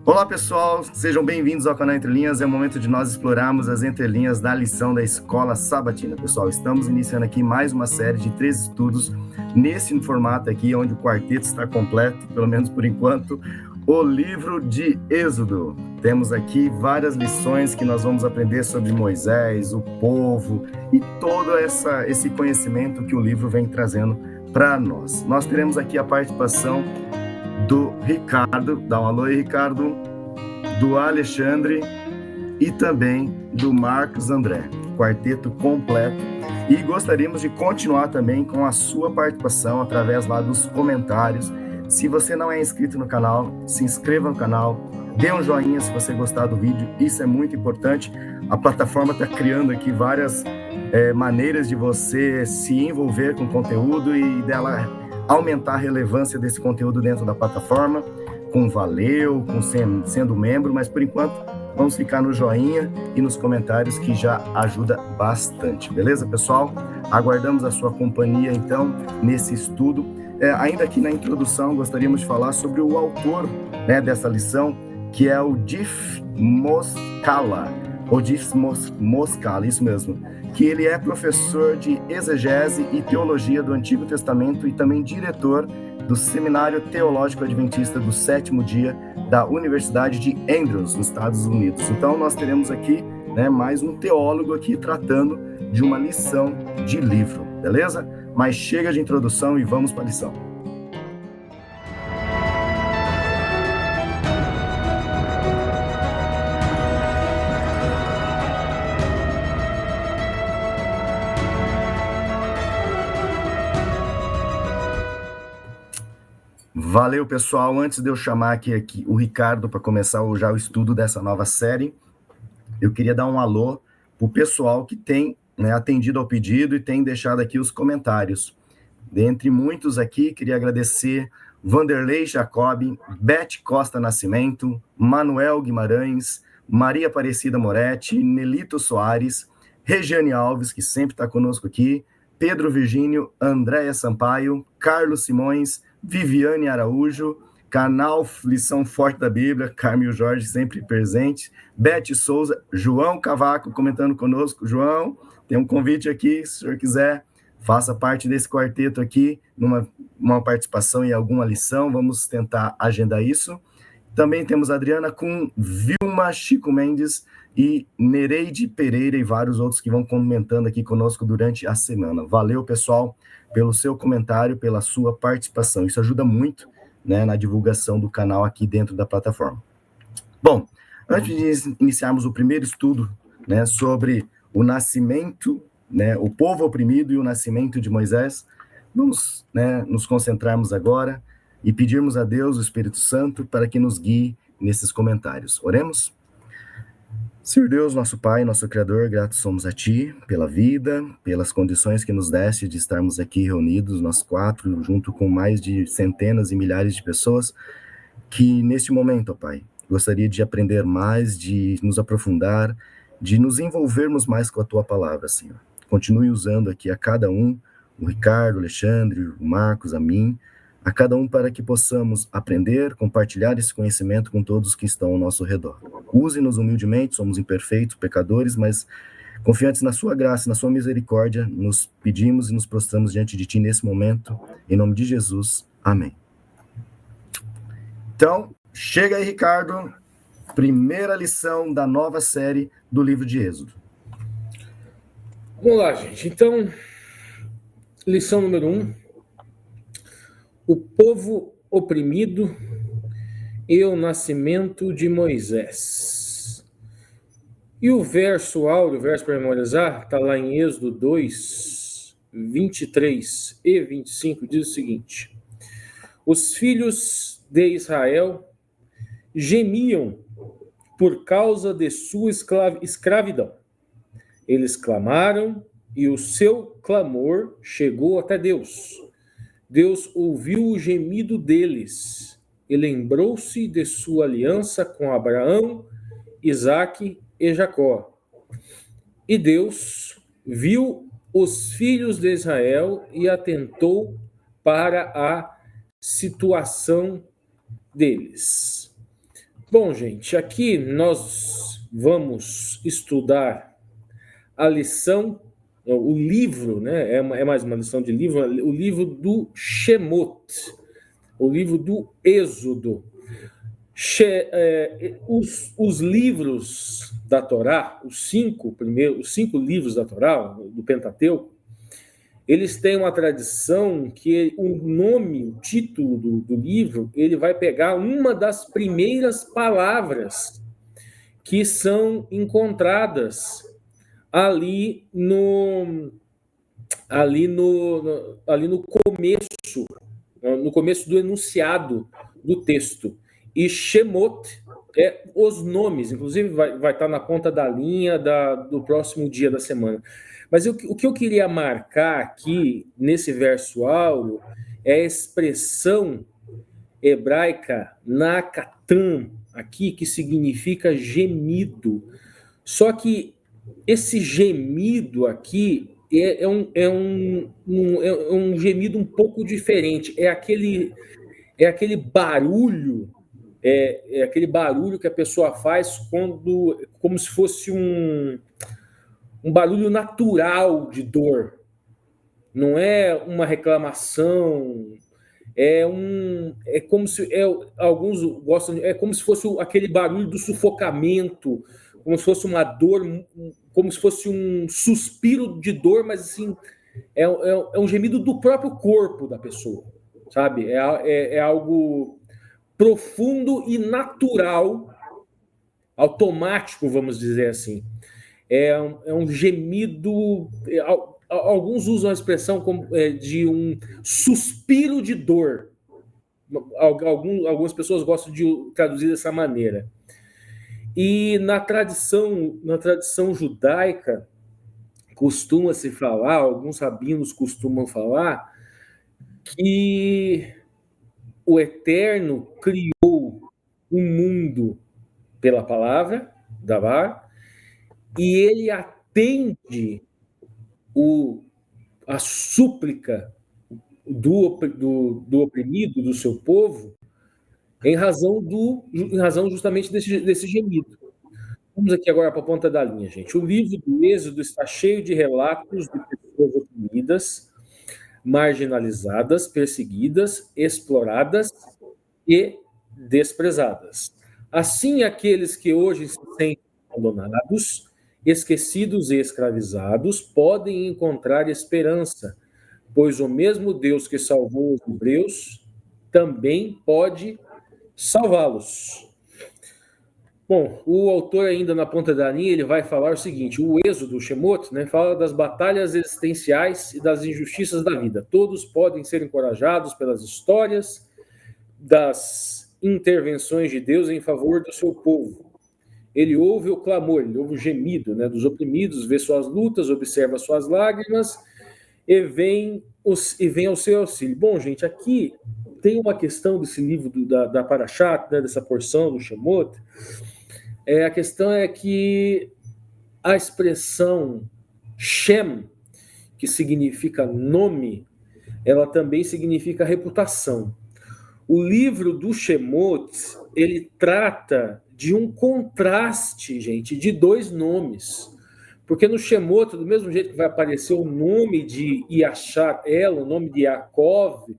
Olá pessoal, sejam bem-vindos ao canal Entre Linhas. É o momento de nós explorarmos as entrelinhas da lição da Escola Sabatina. Pessoal, estamos iniciando aqui mais uma série de 3 estudos nesse formato aqui, onde o quarteto está completo, pelo menos por enquanto, o livro de Êxodo. Temos aqui várias lições que nós vamos aprender sobre Moisés, o povo e todo esse conhecimento que o livro vem trazendo para nós. Nós teremos aqui a participação do Ricardo, dá um alô aí, Ricardo, do Alexandre e também do Marcos André, quarteto completo. E gostaríamos de continuar também com a sua participação através lá dos comentários. Se você não é inscrito no canal, se inscreva no canal, dê um joinha se você gostar do vídeo, isso é muito importante. A plataforma está criando aqui várias maneiras de você se envolver com o conteúdo e dela aumentar a relevância desse conteúdo dentro da plataforma, com valeu, com sendo membro, mas por enquanto vamos ficar no joinha e nos comentários, que já ajuda bastante, beleza, pessoal? Aguardamos a sua companhia, então, nesse estudo. Ainda aqui na introdução, gostaríamos de falar sobre o autor, né, dessa lição, que é o Dif Moscala, ou Dif Moscala, isso mesmo, que ele é professor de exegese e teologia do Antigo Testamento e também diretor do Seminário Teológico Adventista do Sétimo Dia da Universidade de Andrews, nos Estados Unidos. Então, nós teremos aqui, né, mais um teólogo aqui tratando de uma lição de livro, beleza? Mas chega de introdução e vamos para a lição. Valeu, pessoal. Antes de eu chamar aqui o Ricardo para começar já o estudo dessa nova série, eu queria dar um alô para o pessoal que tem, né, atendido ao pedido e tem deixado aqui os comentários. Dentre muitos aqui, queria agradecer Vanderlei Jacob, Beth Costa Nascimento, Manuel Guimarães, Maria Aparecida Moretti, Nelito Soares, Regiane Alves, que sempre está conosco aqui, Pedro Virgínio, Andréia Sampaio, Carlos Simões, Viviane Araújo, canal Lição Forte da Bíblia, Carmil Jorge sempre presente, Beth Souza, João Cavaco comentando conosco. João, tem um convite aqui, se o senhor quiser, faça parte desse quarteto aqui, numa participação em alguma lição, vamos tentar agendar isso. Também temos a Adriana com Vilma Chico Mendes e Nereide Pereira e vários outros que vão comentando aqui conosco durante a semana. Valeu, pessoal, pelo seu comentário, pela sua participação. Isso ajuda muito, né, na divulgação do canal aqui dentro da plataforma. Bom, antes de iniciarmos o primeiro estudo, né, sobre o nascimento, né, o povo oprimido e o nascimento de Moisés, vamos, né, nos concentrarmos agora e pedirmos a Deus, o Espírito Santo, para que nos guie nesses comentários. Oremos? Senhor Deus, nosso Pai, nosso Criador, gratos somos a Ti pela vida, pelas condições que nos deste de estarmos aqui reunidos, nós quatro, junto com mais de centenas e milhares de pessoas, que neste momento, ó Pai, gostaria de aprender mais, de nos aprofundar, de nos envolvermos mais com a Tua palavra, Senhor. Continue usando aqui a cada um, o Ricardo, o Alexandre, o Marcos, a mim, a cada um, para que possamos aprender, compartilhar esse conhecimento com todos que estão ao nosso redor. Use-nos humildemente, somos imperfeitos, pecadores, mas confiantes na sua graça, na sua misericórdia, nos pedimos e nos prostramos diante de Ti nesse momento, em nome de Jesus. Amém. Então, chega aí, Ricardo, primeira lição da nova série do livro de Êxodo. Vamos lá, gente. Então, lição número 1. O povo oprimido e o nascimento de Moisés. E o verso áureo, o verso para memorizar, está lá em Êxodo 2, 23 e 25, diz o seguinte: os filhos de Israel gemiam por causa de sua escravidão. Eles clamaram e o seu clamor chegou até Deus. Deus ouviu o gemido deles e lembrou-se de sua aliança com Abraão, Isaque e Jacó. E Deus viu os filhos de Israel e atentou para a situação deles. Bom, gente, aqui nós vamos estudar a lição, o livro, né? É mais uma lição de livro, o livro do Shemot, o livro do Êxodo. Os livros da Torá, os cinco livros da Torá, do Pentateuco, eles têm uma tradição que o nome, o título do livro, ele vai pegar uma das primeiras palavras que são encontradas ali no começo do enunciado do texto. E Shemot é os nomes, inclusive vai estar na ponta da linha do próximo dia da semana. Mas o que eu queria marcar aqui, nesse verso áureo, é a expressão hebraica nakatan, aqui, que significa gemido. Só que esse gemido aqui é um gemido um pouco diferente. É aquele barulho, aquele barulho que a pessoa faz como se fosse um barulho natural de dor. Não é uma reclamação, alguns gostam, é como se fosse aquele barulho do sufocamento, como se fosse uma dor, como se fosse um suspiro de dor, mas assim, é um gemido do próprio corpo da pessoa, sabe? É algo profundo e natural, automático, vamos dizer assim. É um gemido. Alguns usam a expressão de um suspiro de dor. Algumas pessoas gostam de traduzir dessa maneira. E na tradição judaica, costuma-se falar, alguns rabinos costumam falar, que o Eterno criou o mundo pela palavra, Davar, e ele atende a súplica do oprimido, do seu povo, em razão justamente desse gemido. Vamos aqui agora para a ponta da linha, gente. O livro do Êxodo está cheio de relatos de pessoas oprimidas, marginalizadas, perseguidas, exploradas e desprezadas. Assim, aqueles que hoje se sentem abandonados, esquecidos e escravizados podem encontrar esperança, pois o mesmo Deus que salvou os hebreus também pode salvá-los. Bom, o autor ainda na ponta da linha, ele vai falar o seguinte: o Êxodo, o Shemot, né, fala das batalhas existenciais e das injustiças da vida. Todos podem ser encorajados pelas histórias das intervenções de Deus em favor do seu povo. Ele ouve o clamor, ele ouve o gemido, né, dos oprimidos, vê suas lutas, observa suas lágrimas e vem ao seu auxílio. Bom, gente, aqui tem uma questão desse livro da Parashat, né, dessa porção do Shemot. A questão é que a expressão Shem, que significa nome, ela também significa reputação. O livro do Shemot, ele trata de um contraste, gente, de dois nomes. Porque no Shemot, do mesmo jeito que vai aparecer o nome de Yashar-El, o nome de Yaakov,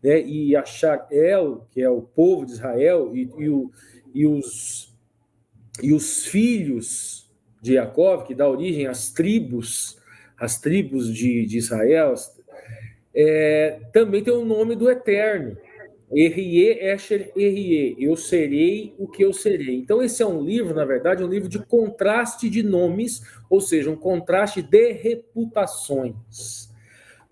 né, e Yashar-El, que é o povo de Israel, e os filhos de Yaakov, que dá origem às tribos de Israel, também tem o nome do Eterno. Erie, Esher, Erie, eu serei o que eu serei. Então esse é um livro, na verdade, um livro de contraste de nomes, ou seja, um contraste de reputações.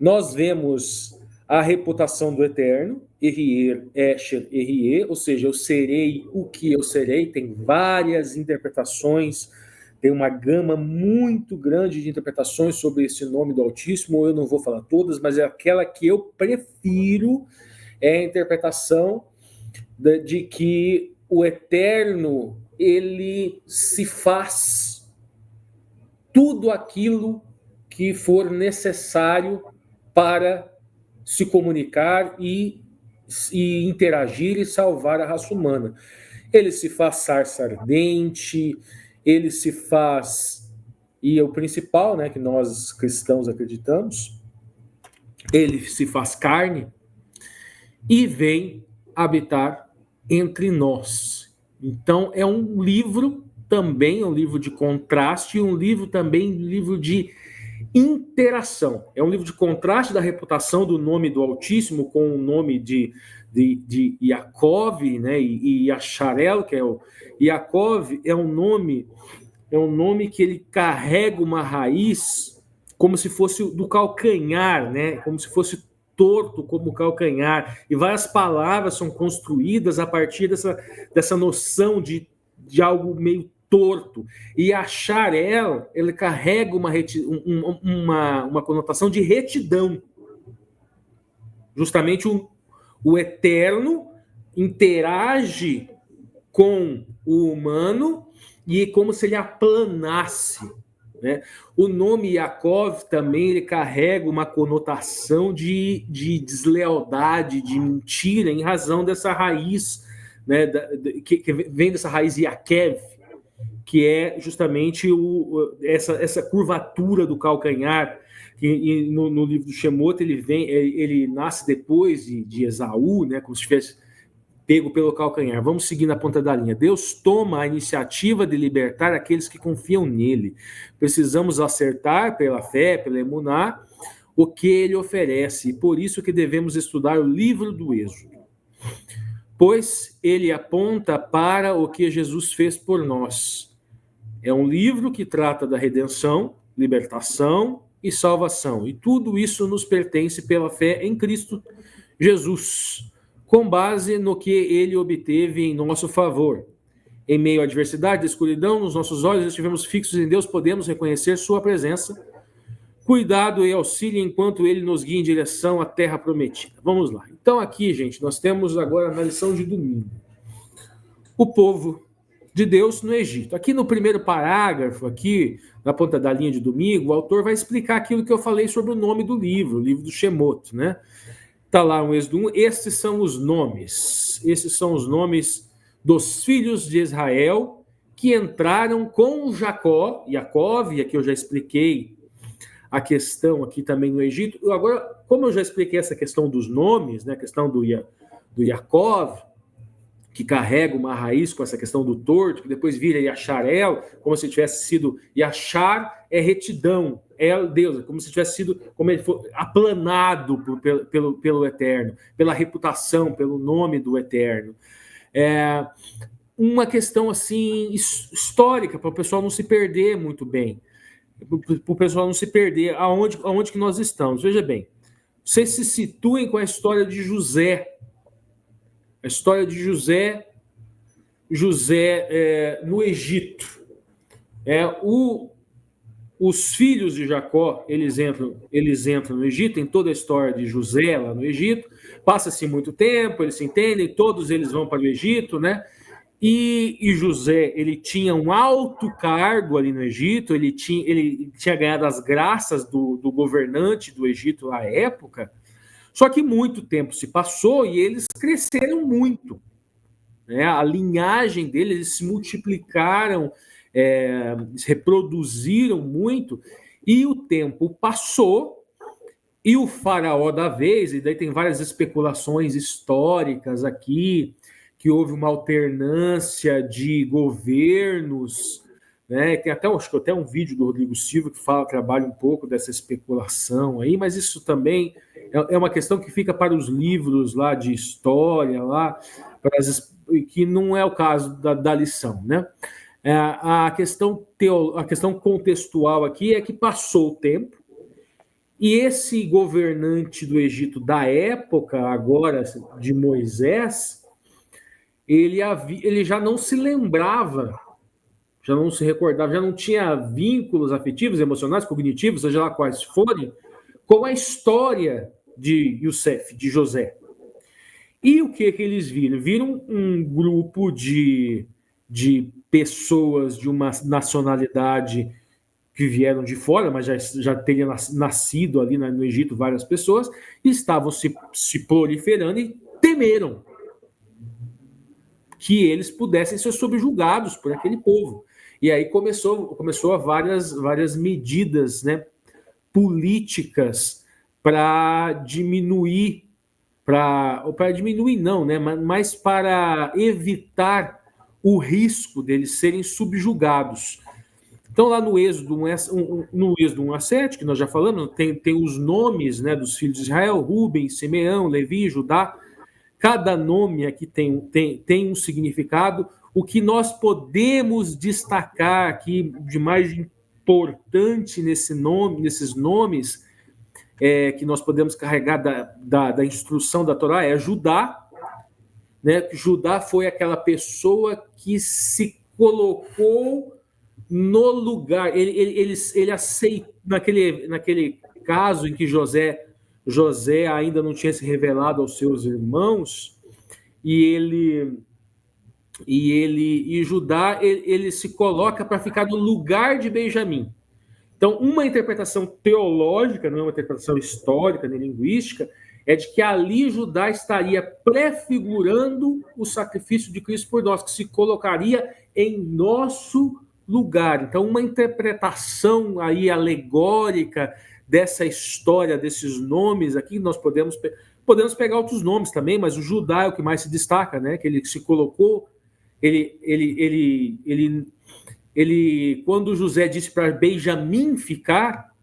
Nós vemos a reputação do Eterno, Erie, Esher, Erie, ou seja, eu serei o que eu serei, tem várias interpretações, tem uma gama muito grande de interpretações sobre esse nome do Altíssimo, eu não vou falar todas, mas é aquela que eu prefiro, é a interpretação de que o Eterno, ele se faz tudo aquilo que for necessário para se comunicar e interagir e salvar a raça humana. Ele se faz sarça ardente, ele se faz, e é o principal, né, que nós cristãos acreditamos, ele se faz carne e vem habitar entre nós. Então é um livro também, um livro de contraste, e um livro também, livro de interação. É um livro de contraste da reputação do nome do Altíssimo com o nome de Yaakov, né, e Yasharel, que é o Yaakov, é um nome que ele carrega uma raiz como se fosse do calcanhar, né, como se fosse torto como calcanhar, e várias palavras são construídas a partir dessa noção de algo meio torto. E Yasharel, ele carrega uma conotação de retidão. Justamente o eterno interage com o humano e como se ele aplanasse, né? O nome Yaakov também ele carrega uma conotação de deslealdade, de mentira, em razão dessa raiz, né, que vem dessa raiz Yakev, que é justamente essa curvatura do calcanhar. E no livro do Shemot ele nasce depois de Esaú, né, como se tivesse pego pelo calcanhar. Vamos seguir na ponta da linha. Deus toma a iniciativa de libertar aqueles que confiam nele. Precisamos acertar pela fé, pela emuná, o que ele oferece. E por isso que devemos estudar o livro do Êxodo, pois ele aponta para o que Jesus fez por nós. É um livro que trata da redenção, libertação e salvação. E tudo isso nos pertence pela fé em Cristo Jesus, com base no que ele obteve em nosso favor. Em meio à adversidade, à escuridão, nos nossos olhos estivemos fixos em Deus, podemos reconhecer sua presença, cuidado e auxílio enquanto ele nos guia em direção à terra prometida. Vamos lá. Então aqui, gente, nós temos agora na lição de domingo o povo de Deus no Egito. Aqui no primeiro parágrafo, aqui na ponta da linha de domingo, o autor vai explicar aquilo que eu falei sobre o nome do livro, o livro do Shemot, né? Está lá no Êxodo 1, esses são os nomes dos filhos de Israel que entraram com Jacó, Yaakov, e aqui eu já expliquei a questão aqui também no Egito. Agora, como eu já expliquei essa questão dos nomes, né, a questão do Yaakov, que carrega uma raiz com essa questão do torto, que depois vira Yasharel, como se tivesse sido Yashar, é retidão, é Deus, como se tivesse sido, como ele for aplanado pelo Eterno, pela reputação, pelo nome do Eterno. É uma questão assim histórica, para o pessoal não se perder muito bem, para o pessoal não se perder aonde que nós estamos. Veja bem, vocês se situem com a história de José. A história de José no Egito. Os filhos de Jacó, eles entram no Egito, tem toda a história de José lá no Egito, passa-se muito tempo, eles se entendem, todos eles vão para o Egito, né? E José, ele tinha um alto cargo ali no Egito, ele tinha ganhado as graças do governante do Egito à época. Só que muito tempo se passou e eles cresceram muito, né? A linhagem deles, eles se multiplicaram, se reproduziram muito, e o tempo passou, e o faraó da vez, e daí tem várias especulações históricas aqui, que houve uma alternância de governos, né? Tem acho que até um vídeo do Rodrigo Silva que trabalha um pouco dessa especulação aí, mas isso também é uma questão que fica para os livros lá de história, lá, que não é o caso da lição, né? A questão contextual aqui é que passou o tempo, e esse governante do Egito da época, agora de Moisés, ele já não se lembrava, já não se recordava, já não tinha vínculos afetivos, emocionais, cognitivos, seja lá quais forem, com a história de Youssef, de José. E o que eles viram? Viram um grupo de pessoas de uma nacionalidade que vieram de fora, mas já teria nascido ali no Egito várias pessoas, e estavam se proliferando e temeram. que eles pudessem ser subjugados por aquele povo. E aí começou a várias medidas, né, políticas para diminuir, para diminuir não, né, mas para evitar o risco deles serem subjugados. Então, lá no Êxodo 1 a 7, que nós já falamos, tem os nomes, né, dos filhos de Israel: Rubem, Simeão, Levi, Judá. Cada nome aqui tem um significado. O que nós podemos destacar aqui de mais importante nesses nomes, que nós podemos carregar da instrução da Torá, é Judá. Né? Judá foi aquela pessoa que se colocou no lugar. Ele aceitou, naquele caso em que José ainda não tinha se revelado aos seus irmãos, e Judá ele se coloca para ficar no lugar de Benjamim. Então, uma interpretação teológica, não é uma interpretação histórica nem linguística, é de que ali Judá estaria prefigurando o sacrifício de Cristo por nós, que se colocaria em nosso lugar. Então, uma interpretação aí alegórica dessa história, desses nomes aqui, nós podemos pegar outros nomes também, mas o Judá é o que mais se destaca, né? Que ele se colocou, quando José disse para Benjamim ficar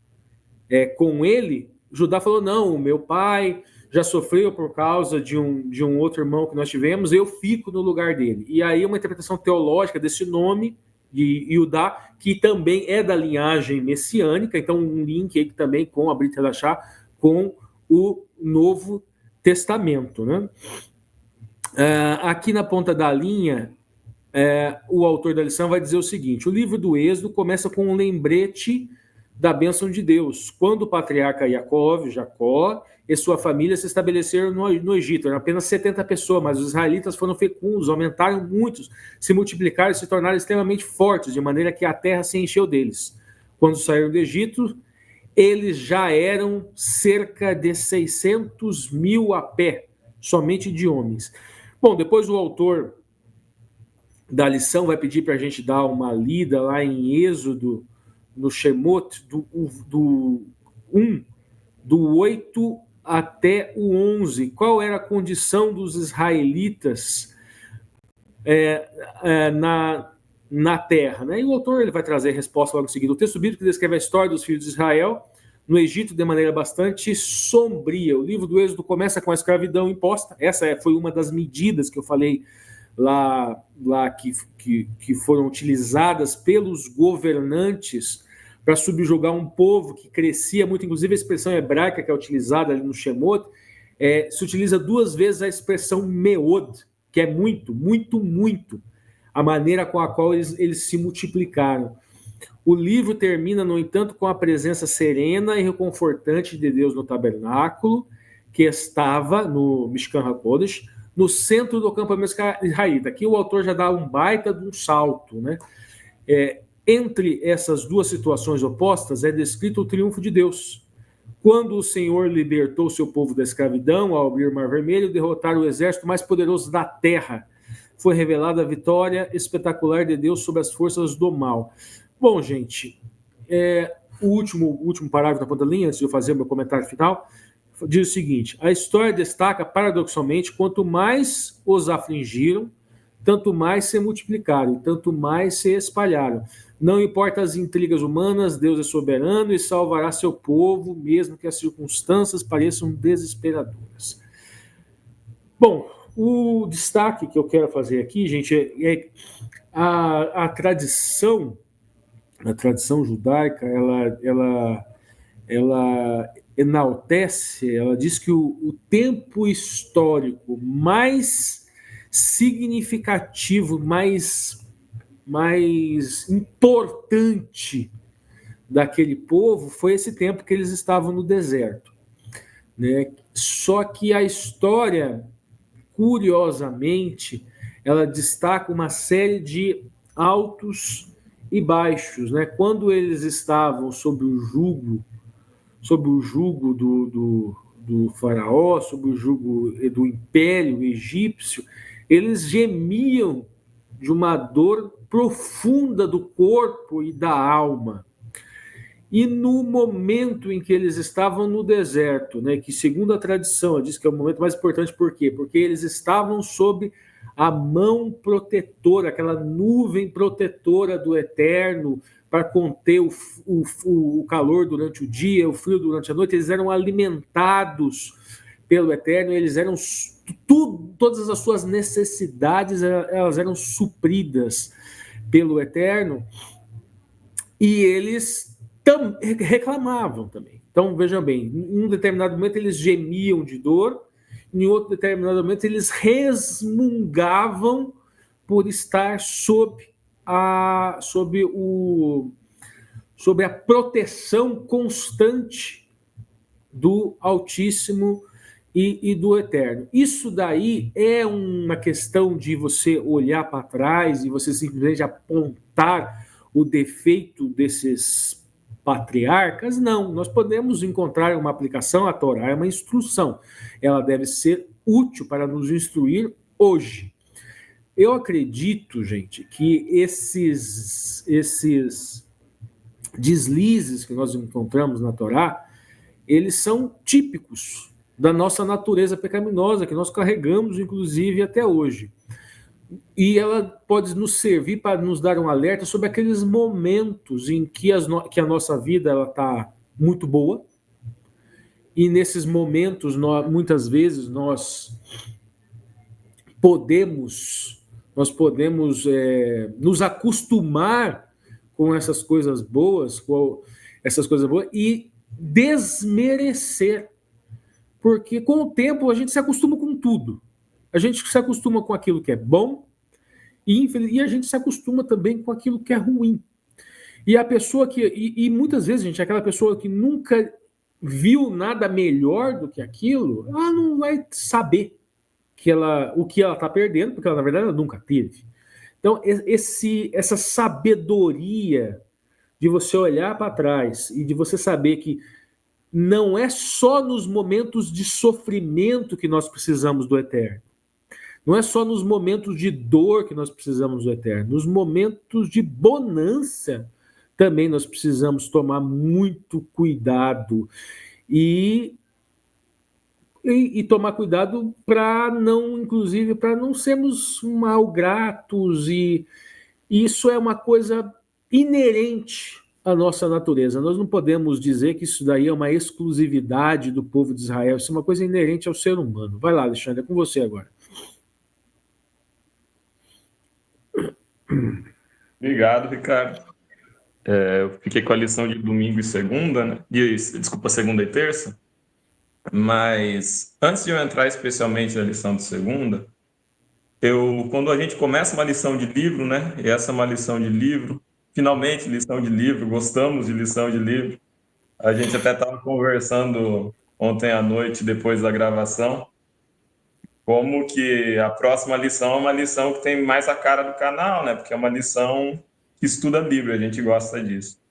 com ele, Judá falou: não, o meu pai já sofreu por causa de um outro irmão que nós tivemos, eu fico no lugar dele. E aí uma interpretação teológica desse nome de Judá, que também é da linhagem messiânica, então um link aí também com a Brit Hadashah, com o Novo Testamento, né? Aqui na ponta da linha, o autor da lição vai dizer o seguinte: o livro do Êxodo começa com um lembrete da bênção de Deus, quando o patriarca Jacó e sua família se estabeleceram no Egito. Eram apenas 70 pessoas, mas os israelitas foram fecundos, aumentaram muitos, se multiplicaram e se tornaram extremamente fortes, de maneira que a terra se encheu deles. Quando saíram do Egito, eles já eram cerca de 600 mil a pé, somente de homens. Bom, depois o autor da lição vai pedir para a gente dar uma lida lá em Êxodo, no Shemot, do 8 até o 11. Qual era a condição dos israelitas na terra? Né? E o autor ele vai trazer a resposta logo em seguida. O texto bíblico descreve a história dos filhos de Israel no Egito de maneira bastante sombria. O livro do Êxodo começa com a escravidão imposta. Essa foi uma das medidas que eu falei lá que foram utilizadas pelos governantes para subjugar um povo que crescia muito. Inclusive a expressão hebraica que é utilizada ali no Shemot, se utiliza 2 vezes a expressão meod, que é muito, muito, muito, a maneira com a qual eles se multiplicaram. O livro termina, no entanto, com a presença serena e reconfortante de Deus no tabernáculo, que estava no Mishkan HaKodesh, no centro do acampamento israelita. Aqui o autor já dá um baita de um salto, né? Entre essas duas situações opostas é descrito o triunfo de Deus. Quando o Senhor libertou seu povo da escravidão, ao abrir o Mar Vermelho, derrotar o exército mais poderoso da terra, foi revelada a vitória espetacular de Deus sobre as forças do mal. Bom, gente, o último parágrafo da ponta da linha, antes de eu fazer o meu comentário final, diz o seguinte: a história destaca, paradoxalmente, quanto mais os afligiram, tanto mais se multiplicaram, tanto mais se espalharam. Não importa as intrigas humanas, Deus é soberano e salvará seu povo, mesmo que as circunstâncias pareçam desesperadoras. Bom, o destaque que eu quero fazer aqui, gente, é a tradição judaica, ela enaltece, ela diz que o tempo histórico mais significativo, mais importante daquele povo foi esse tempo que eles estavam no deserto, né? Só que a história, curiosamente, ela destaca uma série de altos e baixos, né? Quando eles estavam sob o jugo do faraó, sob o jugo do império egípcio, Eles gemiam de uma dor profunda do corpo e da alma. E no momento em que eles estavam no deserto, né, que segundo a tradição, diz que é o momento mais importante, por quê? Porque eles estavam sob a mão protetora, aquela nuvem protetora do Eterno, para conter o calor durante o dia, o frio durante a noite. Eles eram alimentados pelo Eterno, eles eram todas as suas necessidades, elas eram supridas pelo Eterno, e eles reclamavam também. Então, vejam bem, em um determinado momento eles gemiam de dor, em outro determinado momento eles resmungavam por estar sob a proteção constante do Altíssimo e do Eterno. Isso daí é uma questão de você olhar para trás e você simplesmente apontar o defeito desses patriarcas? Não, nós podemos encontrar uma aplicação. A Torá é uma instrução, ela deve ser útil para nos instruir hoje. Eu acredito, gente, que esses deslizes que nós encontramos na Torá, eles são típicos da nossa natureza pecaminosa, que nós carregamos, inclusive, até hoje. E ela pode nos servir para nos dar um alerta sobre aqueles momentos em que a nossa vida está muito boa, e nesses momentos, muitas vezes, nós podemos nos acostumar com essas coisas boas, e desmerecer, porque com o tempo a gente se acostuma com tudo. A gente se acostuma com aquilo que é bom e a gente se acostuma também com aquilo que é ruim. E a pessoa e muitas vezes, gente, aquela pessoa que nunca viu nada melhor do que aquilo, ela não vai saber o que ela está perdendo, porque ela, na verdade, ela nunca teve. Então, essa sabedoria de você olhar para trás e de você saber que não é só nos momentos de sofrimento que nós precisamos do Eterno. Não é só nos momentos de dor que nós precisamos do Eterno. Nos momentos de bonança também nós precisamos tomar muito cuidado e tomar cuidado para não, inclusive, para não sermos mal gratos, e isso é uma coisa inerente à nossa natureza. Nós não podemos dizer que isso daí é uma exclusividade do povo de Israel, isso é uma coisa inerente ao ser humano. Vai lá, Alexandre, é com você agora. Obrigado, Ricardo. Eu fiquei com a lição de domingo e segunda, né? Desculpa, segunda e terça. Mas antes de eu entrar especialmente na lição de segunda, quando a gente começa uma lição de livro, né? E essa é uma lição de livro, finalmente lição de livro, gostamos de lição de livro. A gente até estava conversando ontem à noite, depois da gravação, como que a próxima lição é uma lição que tem mais a cara do canal, né? Porque é uma lição que estuda a Bíblia, a gente gosta disso.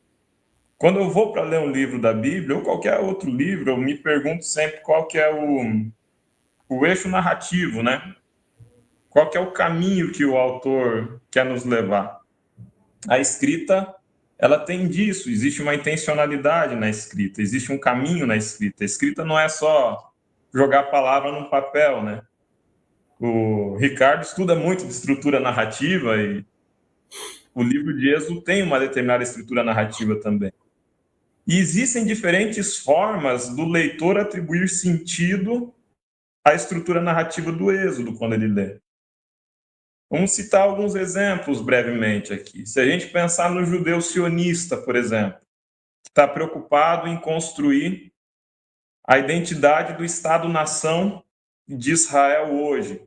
Quando eu vou para ler um livro da Bíblia ou qualquer outro livro, eu me pergunto sempre qual que é o eixo narrativo, né? Qual que é o caminho que o autor quer nos levar? A escrita, ela tem disso, existe uma intencionalidade na escrita, existe um caminho na escrita. A escrita não é só jogar a palavra no papel, né? O Ricardo estuda muito de estrutura narrativa e o livro de Êxodo tem uma determinada estrutura narrativa também. E existem diferentes formas do leitor atribuir sentido à estrutura narrativa do Êxodo quando ele lê. Vamos citar alguns exemplos brevemente aqui. Se a gente pensar no judeu sionista, por exemplo, que está preocupado em construir a identidade do Estado-nação de Israel hoje.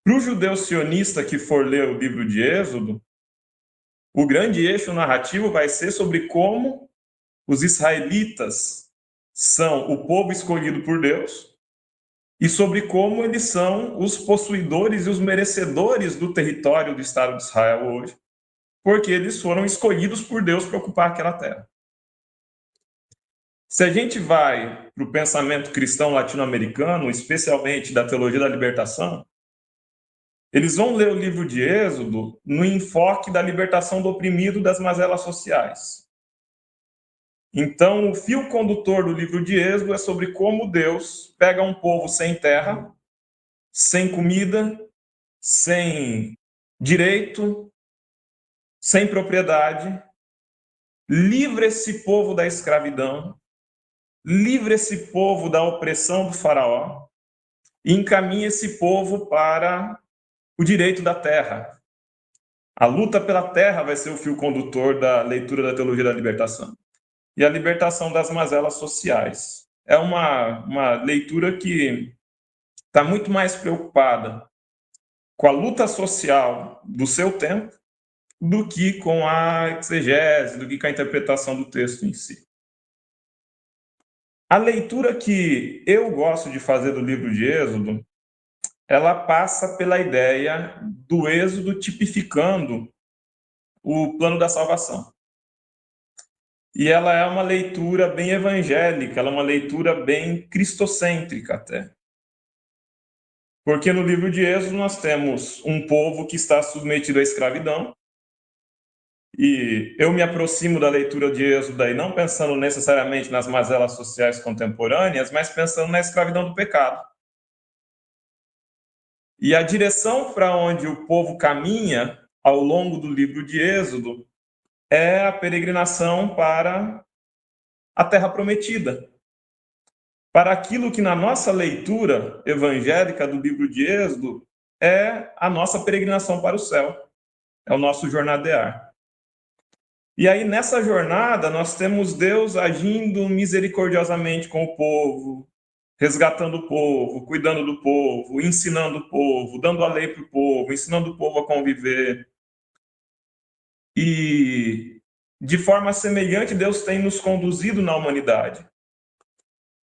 Para o judeu sionista que for ler o livro de Êxodo, o grande eixo narrativo vai ser sobre como os israelitas são o povo escolhido por Deus e sobre como eles são os possuidores e os merecedores do território do Estado de Israel hoje, porque eles foram escolhidos por Deus para ocupar aquela terra. Se a gente vai para o pensamento cristão latino-americano, especialmente da teologia da libertação, eles vão ler o livro de Êxodo no enfoque da libertação do oprimido das mazelas sociais. Então, o fio condutor do livro de Êxodo é sobre como Deus pega um povo sem terra, sem comida, sem direito, sem propriedade, livra esse povo da escravidão, livra esse povo da opressão do faraó e encaminha esse povo para o direito da terra. A luta pela terra vai ser o fio condutor da leitura da teologia da libertação. E a libertação das mazelas sociais. É uma leitura que está muito mais preocupada com a luta social do seu tempo do que com a exegese, do que com a interpretação do texto em si. A leitura que eu gosto de fazer do livro de Êxodo, ela passa pela ideia do Êxodo tipificando o plano da salvação. E ela é uma leitura bem evangélica, ela é uma leitura bem cristocêntrica até. Porque no livro de Êxodo nós temos um povo que está submetido à escravidão, e eu me aproximo da leitura de Êxodo aí não pensando necessariamente nas mazelas sociais contemporâneas, mas pensando na escravidão do pecado. E a direção para onde o povo caminha ao longo do livro de Êxodo é a peregrinação para a Terra Prometida. Para aquilo que na nossa leitura evangélica do livro de Êxodo é a nossa peregrinação para o céu, é o nosso jornadear. E aí nessa jornada nós temos Deus agindo misericordiosamente com o povo, resgatando o povo, cuidando do povo, ensinando o povo, dando a lei para o povo, ensinando o povo a conviver. E, de forma semelhante, Deus tem nos conduzido na humanidade,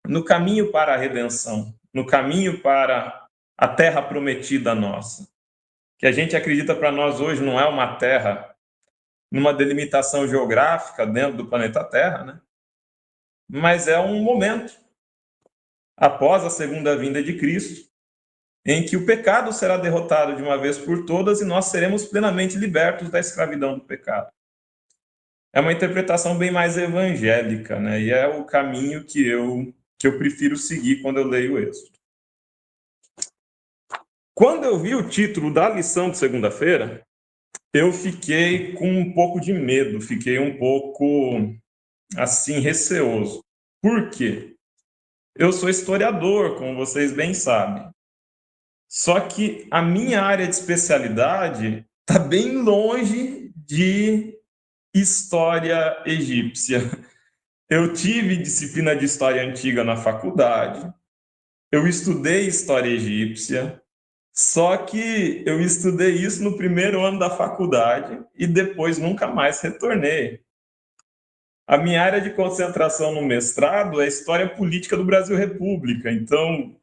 no caminho para a redenção, no caminho para a terra prometida nossa, que a gente acredita para nós hoje não é uma terra numa delimitação geográfica dentro do planeta Terra, né? Mas é um momento, após a segunda vinda de Cristo, em que o pecado será derrotado de uma vez por todas e nós seremos plenamente libertos da escravidão do pecado. É uma interpretação bem mais evangélica, né? E é o caminho que eu prefiro seguir quando eu leio o Êxodo. Quando eu vi o título da lição de segunda-feira, eu fiquei com um pouco de medo, fiquei um pouco, assim, receoso. Por quê? Eu sou historiador, como vocês bem sabem. Só que a minha área de especialidade está bem longe de história egípcia. Eu tive disciplina de história antiga na faculdade, eu estudei história egípcia, só que eu estudei isso no primeiro ano da faculdade e depois nunca mais retornei. A minha área de concentração no mestrado é História Política do Brasil República, então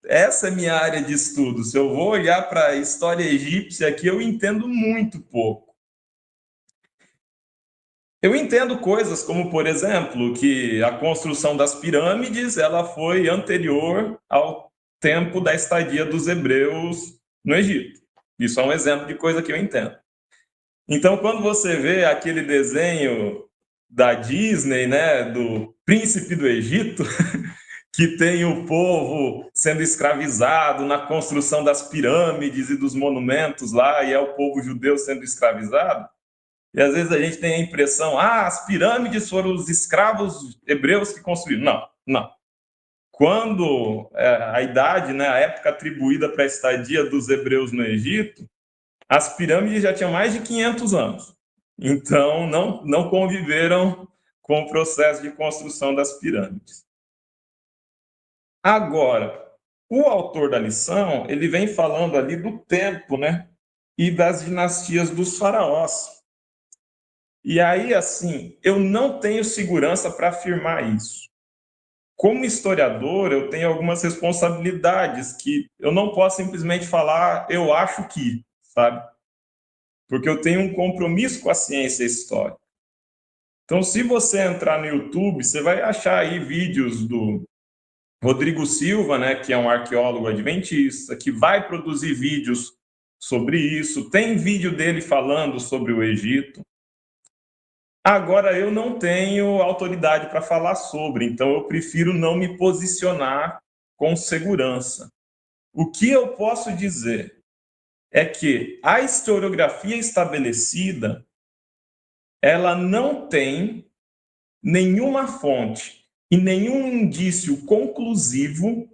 essa é minha área de estudo. Se eu vou olhar para a história egípcia aqui, eu entendo muito pouco. Eu entendo coisas como, por exemplo, que a construção das pirâmides ela foi anterior ao tempo da estadia dos hebreus no Egito. Isso é um exemplo de coisa que eu entendo. Então, quando você vê aquele desenho da Disney, né, do Príncipe do Egito, que tem o povo sendo escravizado na construção das pirâmides e dos monumentos lá, e é o povo judeu sendo escravizado, e às vezes a gente tem a impressão, as pirâmides foram os escravos hebreus que construíram. Não. Quando a idade, né, a época atribuída para a estadia dos hebreus no Egito, as pirâmides já tinham mais de 500 anos. Então, não conviveram com o processo de construção das pirâmides. Agora, o autor da lição, ele vem falando ali do tempo, né, e das dinastias dos faraós. E aí, assim, eu não tenho segurança para afirmar isso. Como historiador, eu tenho algumas responsabilidades que eu não posso simplesmente falar, eu acho que, sabe? Porque eu tenho um compromisso com a ciência histórica. Então, se você entrar no YouTube, você vai achar aí vídeos do Rodrigo Silva, né, que é um arqueólogo adventista, que vai produzir vídeos sobre isso, tem vídeo dele falando sobre o Egito. Agora, eu não tenho autoridade para falar sobre, então eu prefiro não me posicionar com segurança. O que eu posso dizer é que a historiografia estabelecida, ela não tem nenhuma fonte e nenhum indício conclusivo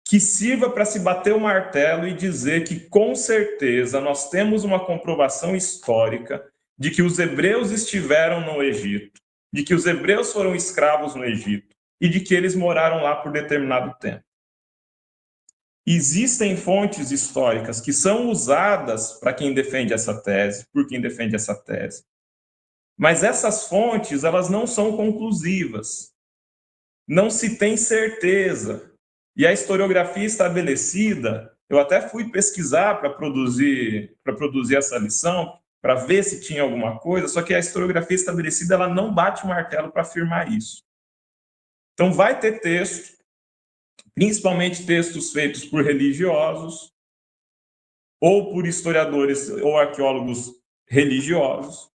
que sirva para se bater o martelo e dizer que, com certeza, nós temos uma comprovação histórica de que os hebreus estiveram no Egito, de que os hebreus foram escravos no Egito e de que eles moraram lá por determinado tempo. Existem fontes históricas que são usadas para quem defende essa tese, por quem defende essa tese. Mas essas fontes, elas não são conclusivas. Não se tem certeza. E a historiografia estabelecida, eu até fui pesquisar para produzir essa lição, para ver se tinha alguma coisa, só que a historiografia estabelecida, ela não bate o martelo para afirmar isso. Então vai ter texto, principalmente textos feitos por religiosos, ou por historiadores ou arqueólogos religiosos,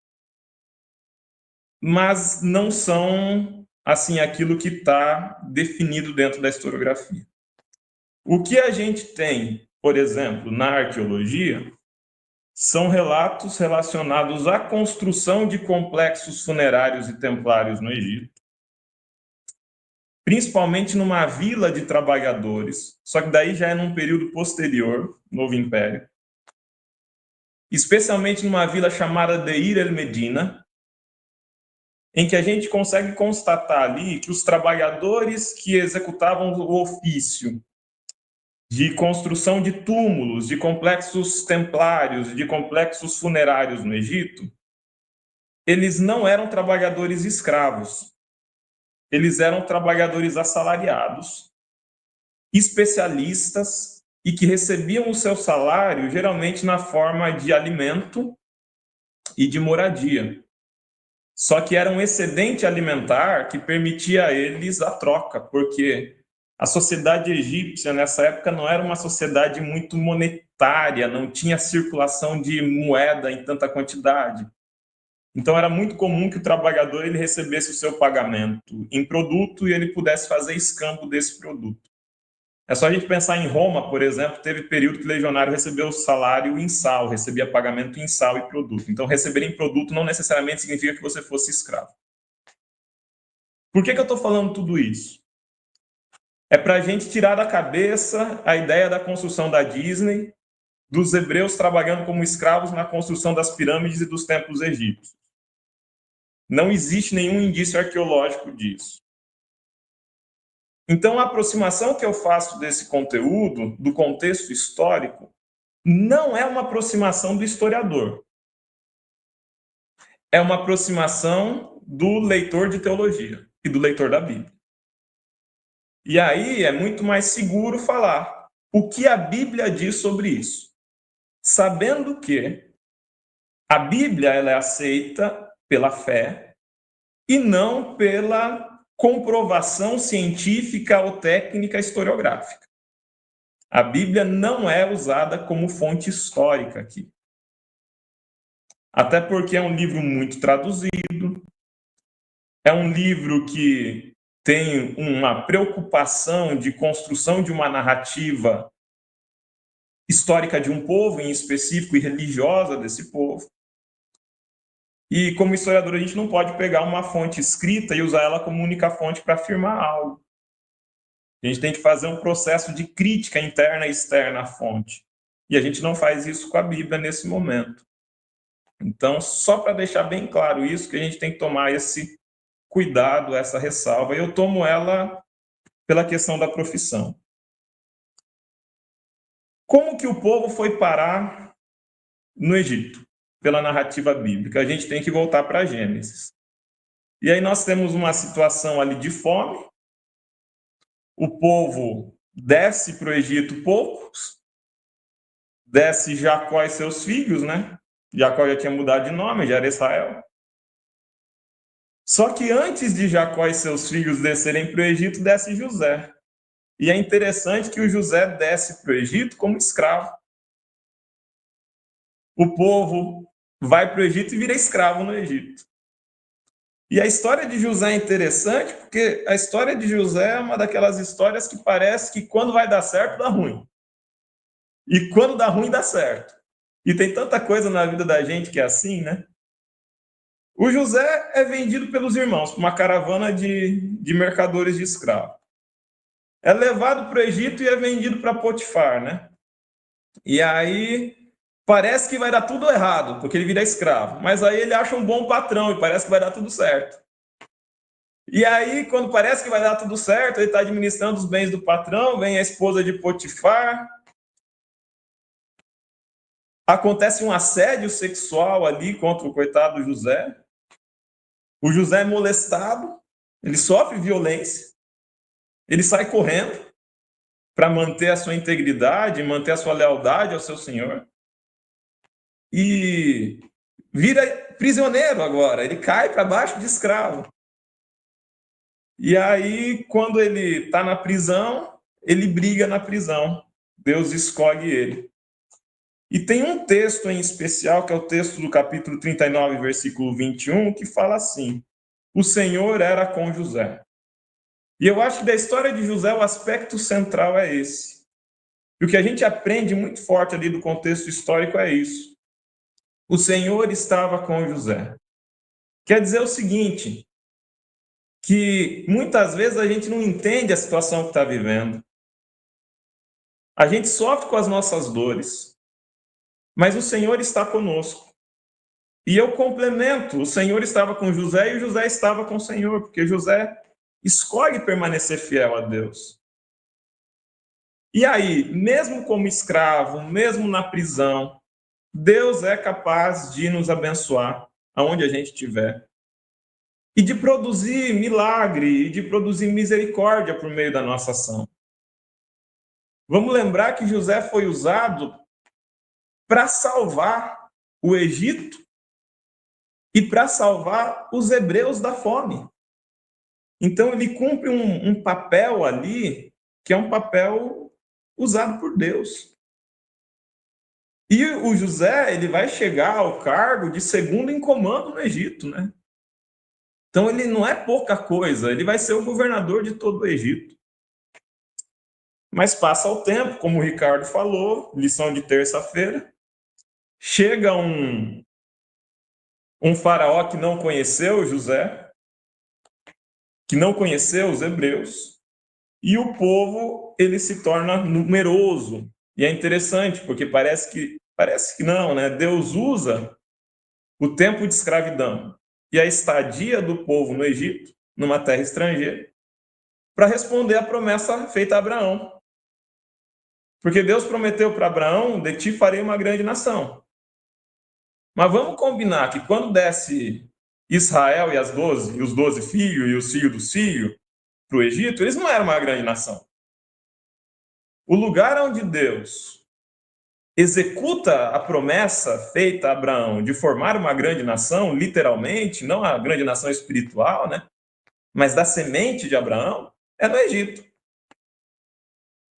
mas não são, assim, aquilo que está definido dentro da historiografia. O que a gente tem, por exemplo, na arqueologia, são relatos relacionados à construção de complexos funerários e templários no Egito, principalmente numa vila de trabalhadores, só que daí já é num período posterior, Novo Império, especialmente numa vila chamada Deir el-Medina, em que a gente consegue constatar ali que os trabalhadores que executavam o ofício de construção de túmulos, de complexos templários, de complexos funerários no Egito, eles não eram trabalhadores escravos. Eles eram trabalhadores assalariados, especialistas e que recebiam o seu salário geralmente na forma de alimento e de moradia. Só que era um excedente alimentar que permitia a eles a troca, porque a sociedade egípcia nessa época não era uma sociedade muito monetária, não tinha circulação de moeda em tanta quantidade. Então era muito comum que o trabalhador ele recebesse o seu pagamento em produto e ele pudesse fazer escambo desse produto. É só a gente pensar em Roma, por exemplo, teve período que o legionário recebeu o salário em sal, recebia pagamento em sal e produto. Então receber em produto não necessariamente significa que você fosse escravo. Por que eu estou falando tudo isso? É para a gente tirar da cabeça a ideia da construção da Disney, dos hebreus trabalhando como escravos na construção das pirâmides e dos templos egípcios. Não existe nenhum indício arqueológico disso. Então, a aproximação que eu faço desse conteúdo, do contexto histórico, não é uma aproximação do historiador. É uma aproximação do leitor de teologia e do leitor da Bíblia. E aí é muito mais seguro falar o que a Bíblia diz sobre isso, sabendo que a Bíblia ela é aceita pela fé e não pela comprovação científica ou técnica historiográfica. A Bíblia não é usada como fonte histórica aqui. Até porque é um livro muito traduzido, é um livro que tem uma preocupação de construção de uma narrativa histórica de um povo em específico e religiosa desse povo. E como historiador, a gente não pode pegar uma fonte escrita e usar ela como única fonte para afirmar algo. A gente tem que fazer um processo de crítica interna e externa à fonte. E a gente não faz isso com a Bíblia nesse momento. Então, só para deixar bem claro isso, que a gente tem que tomar esse cuidado, essa ressalva. E eu tomo ela pela questão da profissão. Como que o povo foi parar no Egito? Pela narrativa bíblica. A gente tem que voltar para Gênesis. E aí nós temos uma situação ali de fome. O povo desce para o Egito poucos. Desce Jacó e seus filhos, né? Jacó já tinha mudado de nome, já era Israel. Só que antes de Jacó e seus filhos descerem para o Egito, desce José. E é interessante que o José desce para o Egito como escravo. o povo vai para o Egito e vira escravo no Egito. E a história de José é interessante porque a história de José é uma daquelas histórias que parece que quando vai dar certo, dá ruim. E quando dá ruim, dá certo. E tem tanta coisa na vida da gente que é assim, né? O José é vendido pelos irmãos para uma caravana de mercadores de escravos. É levado para o Egito e é vendido para Potifar, né? E aí parece que vai dar tudo errado, porque ele vira escravo. Mas aí ele acha um bom patrão e parece que vai dar tudo certo. E aí, quando parece que vai dar tudo certo, ele está administrando os bens do patrão, vem a esposa de Potifar. Acontece um assédio sexual ali contra o coitado José. O José é molestado, ele sofre violência, ele sai correndo para manter a sua integridade, manter a sua lealdade ao seu senhor. E vira prisioneiro agora, ele cai para baixo de escravo. E aí, quando ele está na prisão, ele briga na prisão. Deus escolhe ele. E tem um texto em especial, que é o texto do capítulo 39, versículo 21, que fala assim: o Senhor era com José. E eu acho que da história de José o aspecto central é esse. E o que a gente aprende muito forte ali do contexto histórico é isso. O Senhor estava com José. Quer dizer o seguinte, que muitas vezes a gente não entende a situação que está vivendo. A gente sofre com as nossas dores, mas o Senhor está conosco. E eu complemento, o Senhor estava com José e o José estava com o Senhor, porque José escolhe permanecer fiel a Deus. E aí, mesmo como escravo, mesmo na prisão, Deus é capaz de nos abençoar aonde a gente estiver. E de produzir milagre, e de produzir misericórdia por meio da nossa ação. Vamos lembrar que José foi usado para salvar o Egito e para salvar os hebreus da fome. Então, ele cumpre um papel ali que é um papel usado por Deus. E o José, ele vai chegar ao cargo de segundo em comando no Egito, né? Então, ele não é pouca coisa, ele vai ser o governador de todo o Egito. Mas passa o tempo, como o Ricardo falou, lição de terça-feira, chega um faraó que não conheceu José, que não conheceu os hebreus, e o povo ele se torna numeroso. E é interessante, porque parece que não, né? Deus usa o tempo de escravidão e a estadia do povo no Egito, numa terra estrangeira, para responder à promessa feita a Abraão. Porque Deus prometeu para Abraão: de ti farei uma grande nação. Mas vamos combinar que quando desce Israel e os 12 filhos e os filhos do filho para o Egito, eles não eram uma grande nação. O lugar onde Deus executa a promessa feita a Abraão de formar uma grande nação, literalmente, não a grande nação espiritual, né? Mas da semente de Abraão, é no Egito.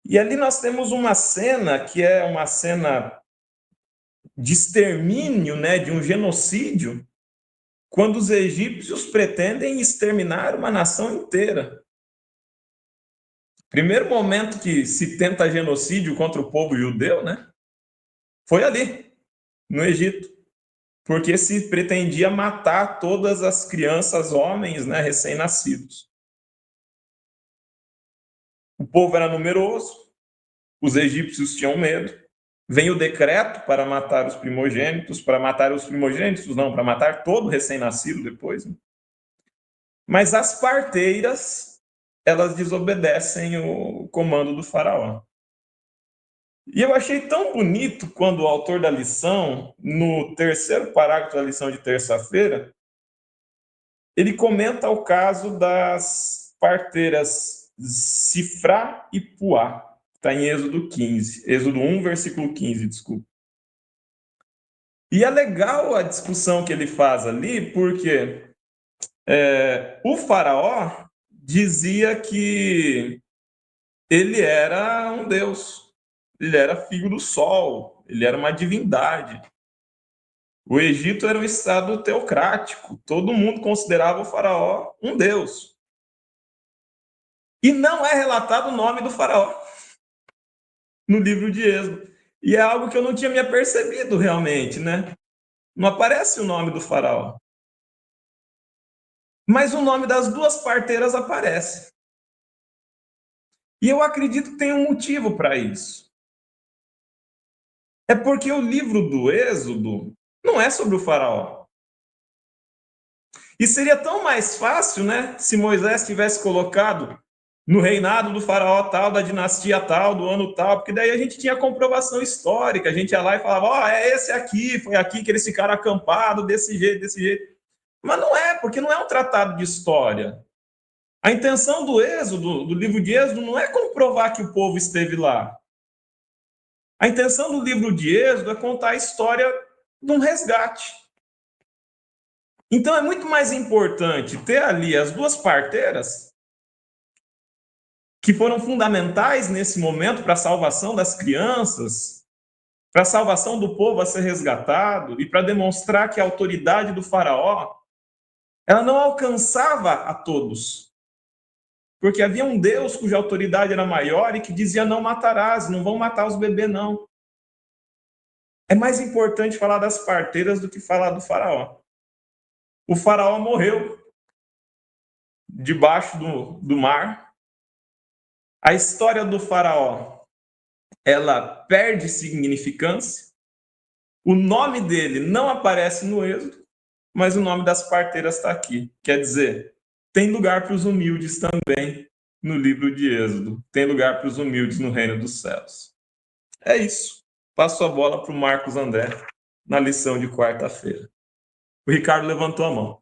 E ali nós temos uma cena que é uma cena de extermínio, né, de um genocídio, quando os egípcios pretendem exterminar uma nação inteira. Primeiro momento que se tenta genocídio contra o povo judeu, né, foi ali, no Egito, porque se pretendia matar todas as crianças, homens, né, recém-nascidos. O povo era numeroso, os egípcios tinham medo, vem o decreto para matar os primogênitos, para matar todo recém-nascido depois. Né? Mas as parteiras, elas desobedecem o comando do faraó. E eu achei tão bonito quando o autor da lição, no terceiro parágrafo da lição de terça-feira, ele comenta o caso das parteiras Sifrá e Puá. Está em Êxodo 15, Êxodo 1, versículo 15, desculpa. E é legal a discussão que ele faz ali, porque o faraó dizia que ele era um deus, ele era filho do sol, ele era uma divindade. O Egito era um estado teocrático, todo mundo considerava o faraó um deus. E não é relatado o nome do faraó no livro de Êxodo. E é algo que eu não tinha me apercebido realmente, né? Não aparece o nome do faraó. Mas o nome das duas parteiras aparece. E eu acredito que tem um motivo para isso. É porque o livro do Êxodo não é sobre o faraó. E seria tão mais fácil, né, se Moisés tivesse colocado no reinado do faraó tal, da dinastia tal, do ano tal, porque daí a gente tinha comprovação histórica, a gente ia lá e falava, ó, é esse aqui, foi aqui que eles ficaram acampados, desse jeito, desse jeito. Mas não é, porque não é um tratado de história. A intenção do Êxodo, do livro de Êxodo, não é comprovar que o povo esteve lá. A intenção do livro de Êxodo é contar a história de um resgate. Então é muito mais importante ter ali as duas parteiras que foram fundamentais nesse momento para a salvação das crianças, para a salvação do povo a ser resgatado e para demonstrar que a autoridade do faraó ela não alcançava a todos. Porque havia um Deus cuja autoridade era maior e que dizia não matarás, não vão matar os bebês não. É mais importante falar das parteiras do que falar do faraó. O faraó morreu debaixo do mar. A história do faraó, ela perde significância. O nome dele não aparece no Êxodo, mas o nome das parteiras está aqui. Quer dizer, tem lugar para os humildes também no livro de Êxodo. Tem lugar para os humildes no reino dos céus. É isso. Passo a bola para o Marcos André na lição de quarta-feira. O Ricardo levantou a mão.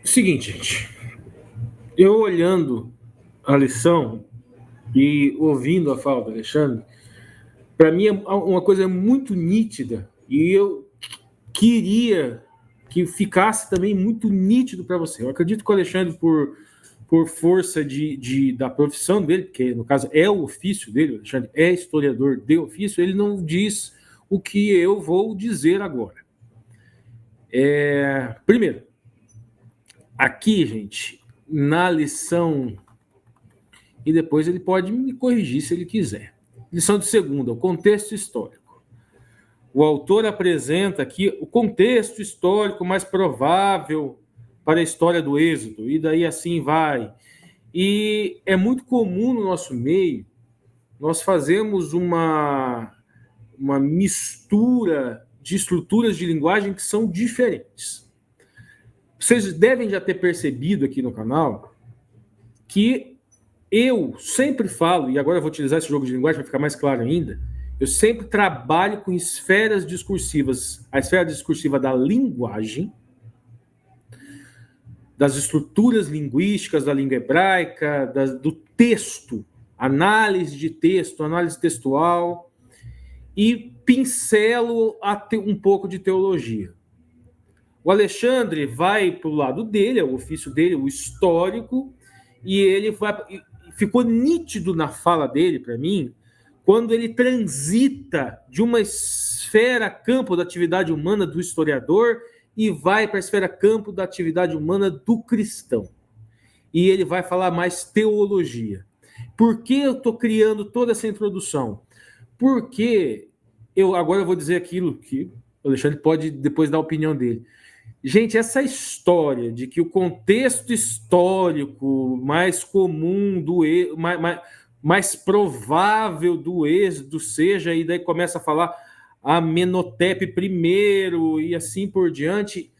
Seguinte, gente. Eu olhando a lição e ouvindo a fala do Alexandre, para mim é uma coisa muito nítida e eu queria que ficasse também muito nítido para você. Eu acredito que o Alexandre, por força da profissão dele, que no caso é o ofício dele, o Alexandre é historiador de ofício, ele não diz o que eu vou dizer agora. Primeiro, aqui, gente, na lição, e depois ele pode me corrigir se ele quiser. Lição de segunda, o contexto histórico. O autor apresenta aqui o contexto histórico mais provável para a história do Êxodo, e daí assim vai. E é muito comum no nosso meio, nós fazemos uma mistura de estruturas de linguagem que são diferentes. Vocês devem já ter percebido aqui no canal que eu sempre falo, e agora eu vou utilizar esse jogo de linguagem para ficar mais claro ainda, eu sempre trabalho com esferas discursivas, a esfera discursiva da linguagem, das estruturas linguísticas da língua hebraica, do texto, análise de texto, análise textual, e pincelo um pouco de teologia. O Alexandre vai para o lado dele, é o ofício dele, o histórico, e ele ficou nítido na fala dele, para mim, quando ele transita de uma esfera campo da atividade humana do historiador e vai para a esfera campo da atividade humana do cristão. E ele vai falar mais teologia. Por que eu estou criando toda essa introdução? Porque agora eu vou dizer aquilo que o Alexandre pode depois dar a opinião dele. Gente, essa história de que o contexto histórico mais comum, mais provável do Êxodo seja, e daí começa a falar Amenhotep I e assim por diante,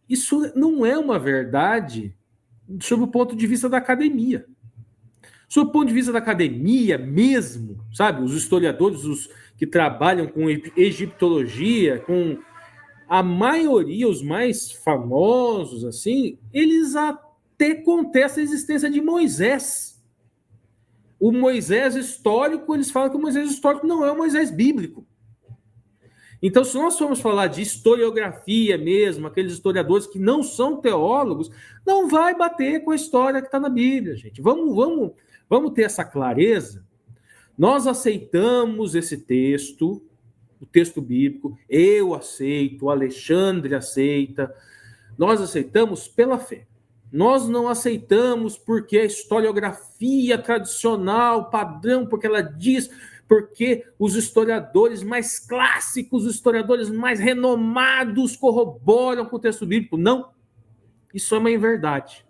isso não é uma verdade sob o ponto de vista da academia. Sob o ponto de vista da academia mesmo, sabe? Os historiadores, os que trabalham com egiptologia, com a maioria, os mais famosos, assim, eles até contestam a existência de Moisés. O Moisés histórico, eles falam que o Moisés histórico não é o Moisés bíblico. Então, se nós formos falar de historiografia mesmo, aqueles historiadores que não são teólogos, não vai bater com a história que está na Bíblia, gente. Vamos ter essa clareza, Nós aceitamos esse texto, o texto bíblico, eu aceito, o Alexandre aceita, nós aceitamos pela fé. Nós não aceitamos porque a historiografia tradicional, padrão, porque ela diz, porque os historiadores mais clássicos, os historiadores mais renomados corroboram com o texto bíblico. Não, isso é uma inverdade.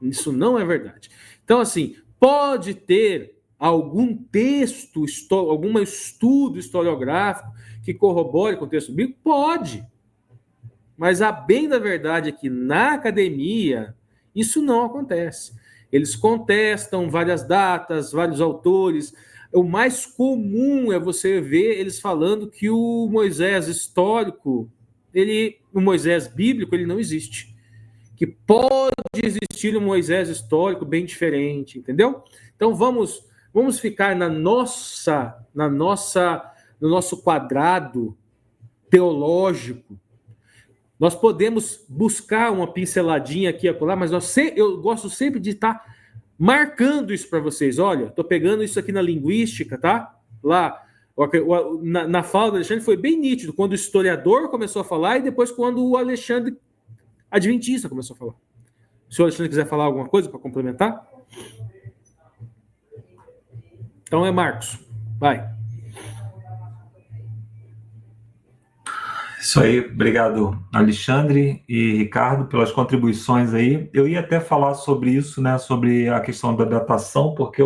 Isso não é verdade. Então, assim, pode ter algum texto, algum estudo historiográfico que corrobore com o texto bíblico? Pode. Mas a bem da verdade é que na academia isso não acontece. Eles contestam várias datas, vários autores. O mais comum é você ver eles falando que o Moisés histórico, o Moisés bíblico, ele não existe. Que pode existir um Moisés histórico bem diferente, entendeu? Então vamos ficar no nosso quadrado teológico. Nós podemos buscar uma pinceladinha aqui e acolá, mas eu gosto sempre de estar marcando isso para vocês. Olha, estou pegando isso aqui na linguística, tá? Lá, na fala do Alexandre foi bem nítido, quando o historiador começou a falar e depois quando o Alexandre adventista começou a falar. Se o Alexandre quiser falar alguma coisa para complementar. Então é Marcos. Vai. Isso aí, obrigado Alexandre e Ricardo pelas contribuições aí. Eu ia até falar sobre isso, né, sobre a questão da datação, porque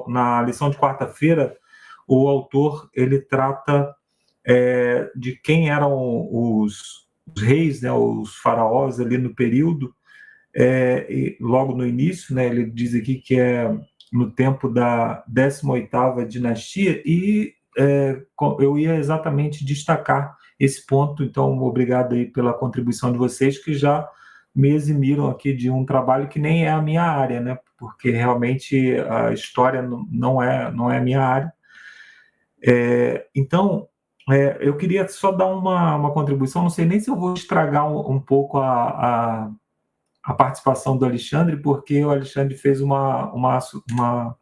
na lição de quarta-feira o autor ele trata de quem eram os reis, né, os faraós ali no período, e logo no início, né, ele diz aqui que é no tempo da 18ª dinastia, e eu ia exatamente destacar esse ponto. Então, obrigado aí pela contribuição de vocês, que já me eximiram aqui de um trabalho que nem é a minha área, né? Porque realmente a história não é a minha área. Então, eu queria só dar uma contribuição, não sei nem se eu vou estragar um pouco a participação do Alexandre, porque o Alexandre fez uma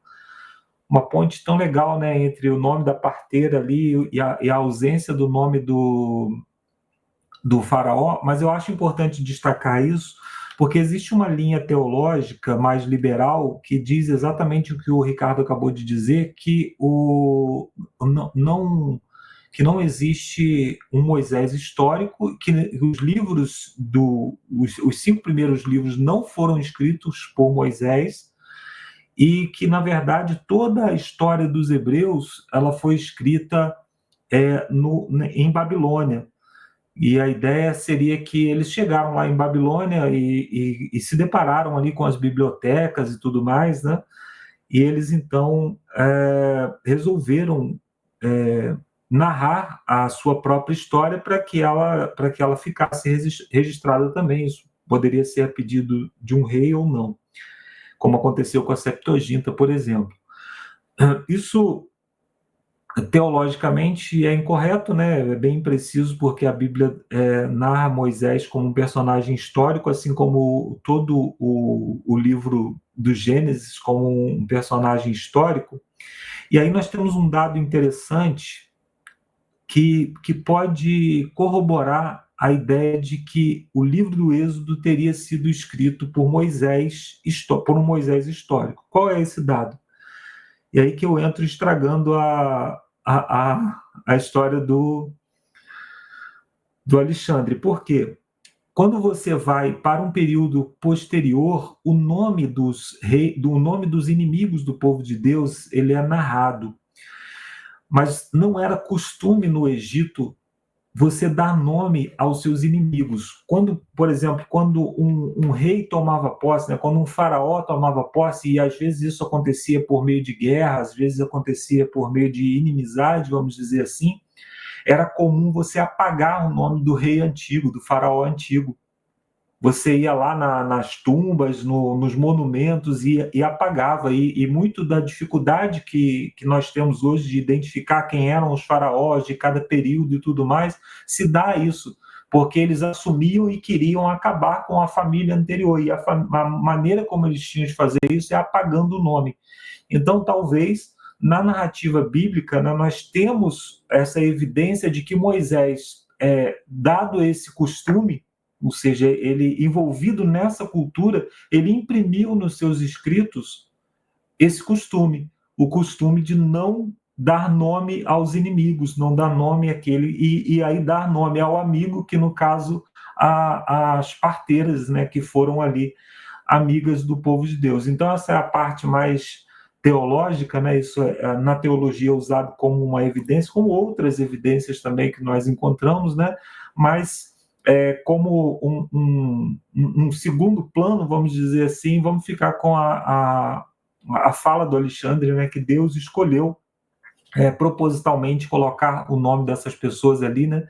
ponte tão legal, né, entre o nome da parteira ali e a ausência do nome do faraó, mas eu acho importante destacar isso, porque existe uma linha teológica mais liberal que diz exatamente o que o Ricardo acabou de dizer, que não existe um Moisés histórico, que os livros os 5 primeiros livros não foram escritos por Moisés, e que, na verdade, toda a história dos hebreus ela foi escrita em Babilônia. E a ideia seria que eles chegaram lá em Babilônia e se depararam ali com as bibliotecas e tudo mais, né? E eles, então, resolveram narrar a sua própria história para que ela ficasse registrada também. Isso poderia ser a pedido de um rei ou não, como aconteceu com a Septuaginta, por exemplo. Isso, teologicamente, é incorreto, né? É bem impreciso, porque a Bíblia narra Moisés como um personagem histórico, assim como todo o livro do Gênesis como um personagem histórico. E aí nós temos um dado interessante que pode corroborar a ideia de que o livro do Êxodo teria sido escrito por um Moisés histórico. Qual é esse dado? E aí que eu entro estragando a história do Alexandre. Por quê? Quando você vai para um período posterior, o nome dos inimigos do povo de Deus ele é narrado. Mas não era costume no Egito você dar nome aos seus inimigos. Quando, por exemplo, quando um rei tomava posse, né, quando um faraó tomava posse, e às vezes isso acontecia por meio de guerra, às vezes acontecia por meio de inimizade, vamos dizer assim, era comum você apagar o nome do rei antigo, do faraó antigo. Você ia lá nas tumbas, nos monumentos e apagava. E muito da dificuldade que nós temos hoje de identificar quem eram os faraós de cada período e tudo mais, se dá isso, porque eles assumiam e queriam acabar com a família anterior. E a maneira como eles tinham de fazer isso é apagando o nome. Então, talvez na narrativa bíblica, né, nós temos essa evidência de que Moisés, dado esse costume, ou seja, ele envolvido nessa cultura, ele imprimiu nos seus escritos esse costume, o costume de não dar nome aos inimigos, não dar nome àquele, e aí dar nome ao amigo, que no caso, as parteiras, né, que foram ali amigas do povo de Deus. Então essa é a parte mais teológica, né? Isso na teologia é usado como uma evidência, como outras evidências também que nós encontramos, né? Mas como um segundo plano, vamos dizer assim, vamos ficar com a fala do Alexandre, né? Que Deus escolheu propositalmente colocar o nome dessas pessoas ali, né?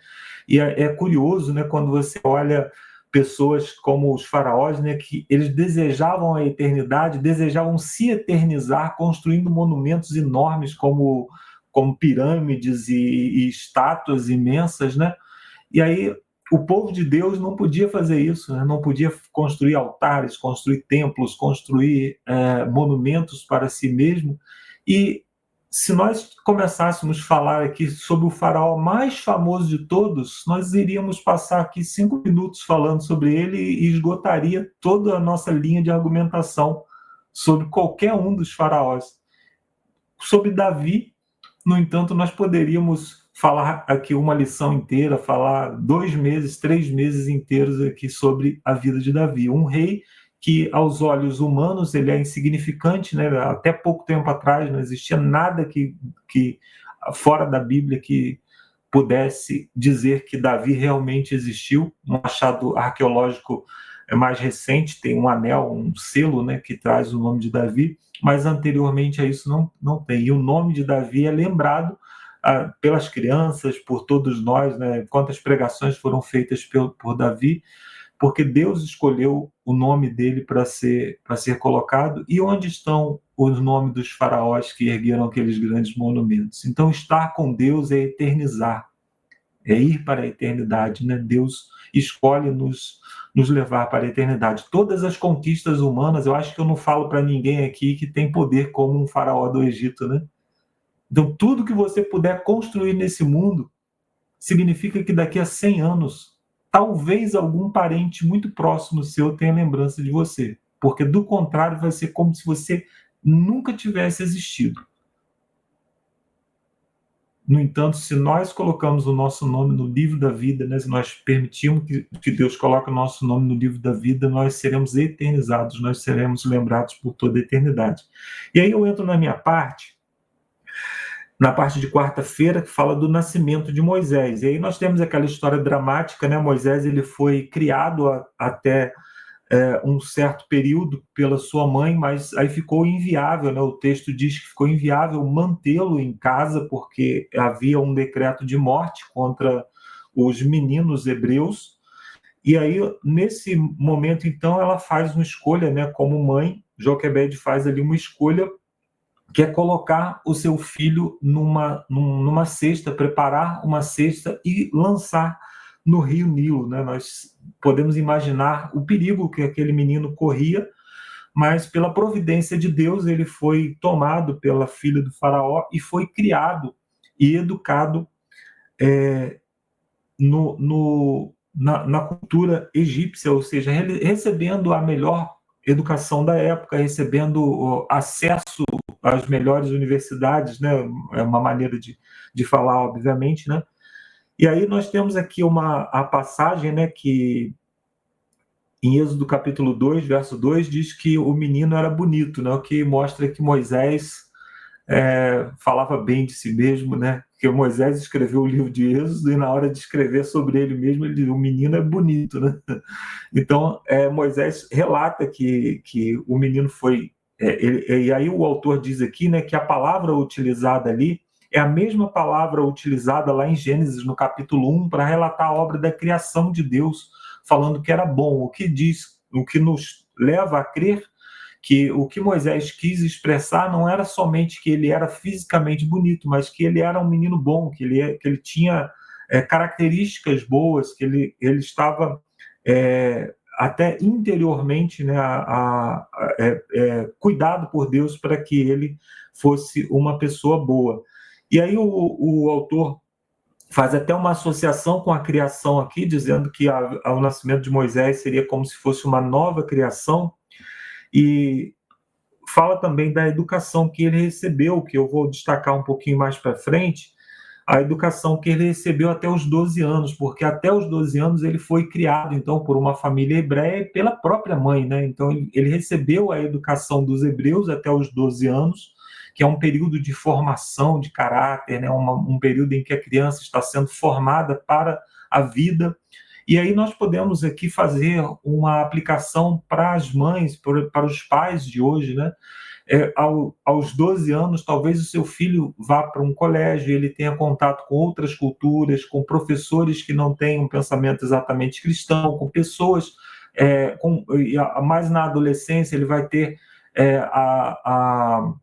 E é curioso, né? Quando você olha pessoas como os faraós, né, que eles desejavam a eternidade, desejavam se eternizar, construindo monumentos enormes como pirâmides e estátuas imensas, né? E aí o povo de Deus não podia fazer isso, né? Não podia construir altares, construir templos, construir monumentos para si mesmo. E se nós começássemos a falar aqui sobre o faraó mais famoso de todos, nós iríamos passar aqui 5 minutos falando sobre ele e esgotaria toda a nossa linha de argumentação sobre qualquer um dos faraós. Sobre Davi, no entanto, nós poderíamos falar aqui uma lição inteira, falar 2 meses, 3 meses inteiros aqui sobre a vida de Davi, um rei que aos olhos humanos ele é insignificante, né? Até pouco tempo atrás não existia nada que fora da Bíblia que pudesse dizer que Davi realmente existiu. Um achado arqueológico mais recente tem um anel, um selo, né, que traz o nome de Davi, mas anteriormente a isso não tem. E o nome de Davi é lembrado pelas crianças, por todos nós, né? Quantas pregações foram feitas por Davi, porque Deus escolheu o nome dele para ser colocado. E onde estão os nomes dos faraós que ergueram aqueles grandes monumentos? Então, estar com Deus é eternizar, é ir para a eternidade, né? Deus escolhe nos levar para a eternidade. Todas as conquistas humanas, eu acho que eu não falo para ninguém aqui que tem poder como um faraó do Egito, né? Então, tudo que você puder construir nesse mundo significa que daqui a 100 anos talvez algum parente muito próximo seu tenha lembrança de você, porque do contrário vai ser como se você nunca tivesse existido. No entanto, se nós colocamos o nosso nome no livro da vida, né, se nós permitirmos que Deus coloque o nosso nome no livro da vida, nós seremos eternizados, nós seremos lembrados por toda a eternidade. E aí eu entro na minha parte, na parte de quarta-feira, que fala do nascimento de Moisés. E aí nós temos aquela história dramática, né? Moisés ele foi criado até um certo período pela sua mãe, mas aí ficou inviável, né? O texto diz que ficou inviável mantê-lo em casa, porque havia um decreto de morte contra os meninos hebreus. E aí, nesse momento, então, ela faz uma escolha, né? Como mãe, Joquebede faz ali uma escolha, que é colocar o seu filho numa cesta, preparar uma cesta e lançar no rio Nilo, né? Nós podemos imaginar o perigo que aquele menino corria, mas pela providência de Deus ele foi tomado pela filha do faraó e foi criado e educado na cultura egípcia, ou seja, recebendo a melhor educação da época, recebendo acesso às melhores universidades, né? É uma maneira de falar, obviamente, né? E aí nós temos aqui a passagem, né, que em Êxodo capítulo 2, verso 2, diz que o menino era bonito, né? O que mostra que Moisés falava bem de si mesmo, né? Porque Moisés escreveu o livro de Êxodo e na hora de escrever sobre ele mesmo, ele diz, o menino é bonito, né? Então, Moisés relata que o menino foi... e aí o autor diz aqui, né, que a palavra utilizada ali é a mesma palavra utilizada lá em Gênesis, no capítulo 1, para relatar a obra da criação de Deus, falando que era bom, o que nos leva a crer que o que Moisés quis expressar não era somente que ele era fisicamente bonito, mas que ele era um menino bom, que ele tinha características boas, que ele estava até interiormente, né, cuidado por Deus para que ele fosse uma pessoa boa. E aí o autor faz até uma associação com a criação aqui, dizendo que o nascimento de Moisés seria como se fosse uma nova criação, e fala também da educação que ele recebeu, que eu vou destacar um pouquinho mais para frente, a educação que ele recebeu até os 12 anos, porque até os 12 anos ele foi criado, então, por uma família hebreia e pela própria mãe, né? Então, ele recebeu a educação dos hebreus até os 12 anos, que é um período de formação de caráter, né? Um período em que a criança está sendo formada para a vida. E aí nós podemos aqui fazer uma aplicação para as mães, para os pais de hoje, né? Aos 12 anos, talvez o seu filho vá para um colégio, ele tenha contato com outras culturas, com professores que não têm um pensamento exatamente cristão, com pessoas, mais na adolescência ele vai ter a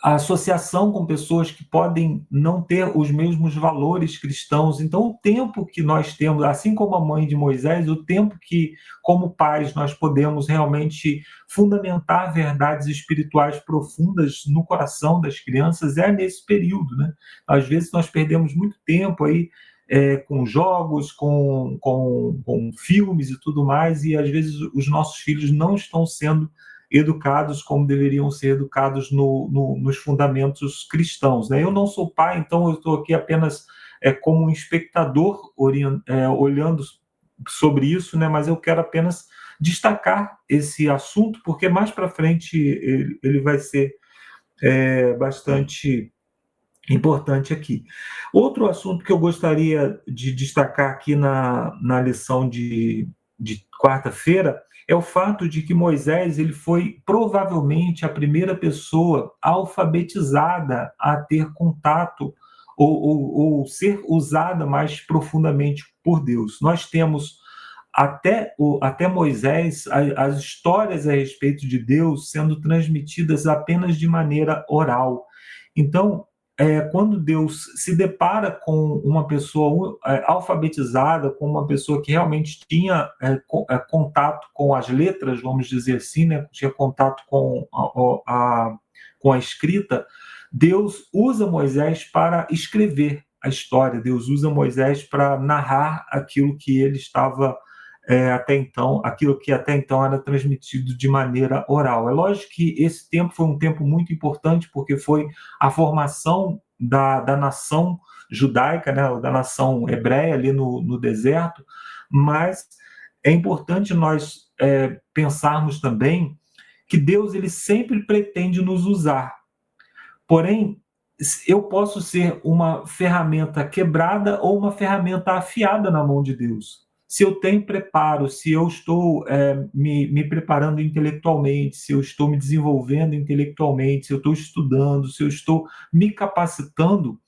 associação com pessoas que podem não ter os mesmos valores cristãos. Então, o tempo que nós temos, assim como a mãe de Moisés, o tempo que, como pais, nós podemos realmente fundamentar verdades espirituais profundas no coração das crianças é nesse período, né? Às vezes nós perdemos muito tempo aí com jogos, com filmes e tudo mais, e às vezes os nossos filhos não estão sendo educados como deveriam ser educados nos fundamentos cristãos, né? Eu não sou pai, então eu estou aqui apenas como um espectador olhando sobre isso, né? Mas eu quero apenas destacar esse assunto, porque mais para frente ele vai ser bastante importante aqui. Outro assunto que eu gostaria de destacar aqui na lição de quarta-feira é o fato de que Moisés ele foi provavelmente a primeira pessoa alfabetizada a ter contato ou ser usada mais profundamente por Deus. Nós temos até Moisés as histórias a respeito de Deus sendo transmitidas apenas de maneira oral. Então, quando Deus se depara com uma pessoa alfabetizada, com uma pessoa que realmente tinha contato com as letras, vamos dizer assim, né? Tinha contato com a escrita, Deus usa Moisés para escrever a história, Deus usa Moisés para narrar aquilo que ele estava aquilo que até então era transmitido de maneira oral. É lógico que esse tempo foi um tempo muito importante, porque foi a formação da nação judaica, né, da nação hebreia ali no deserto, mas é importante nós pensarmos também que Deus ele sempre pretende nos usar. Porém, eu posso ser uma ferramenta quebrada ou uma ferramenta afiada na mão de Deus. Se eu tenho preparo, se eu estou me preparando intelectualmente, se eu estou me desenvolvendo intelectualmente, se eu estou estudando, se eu estou me capacitando,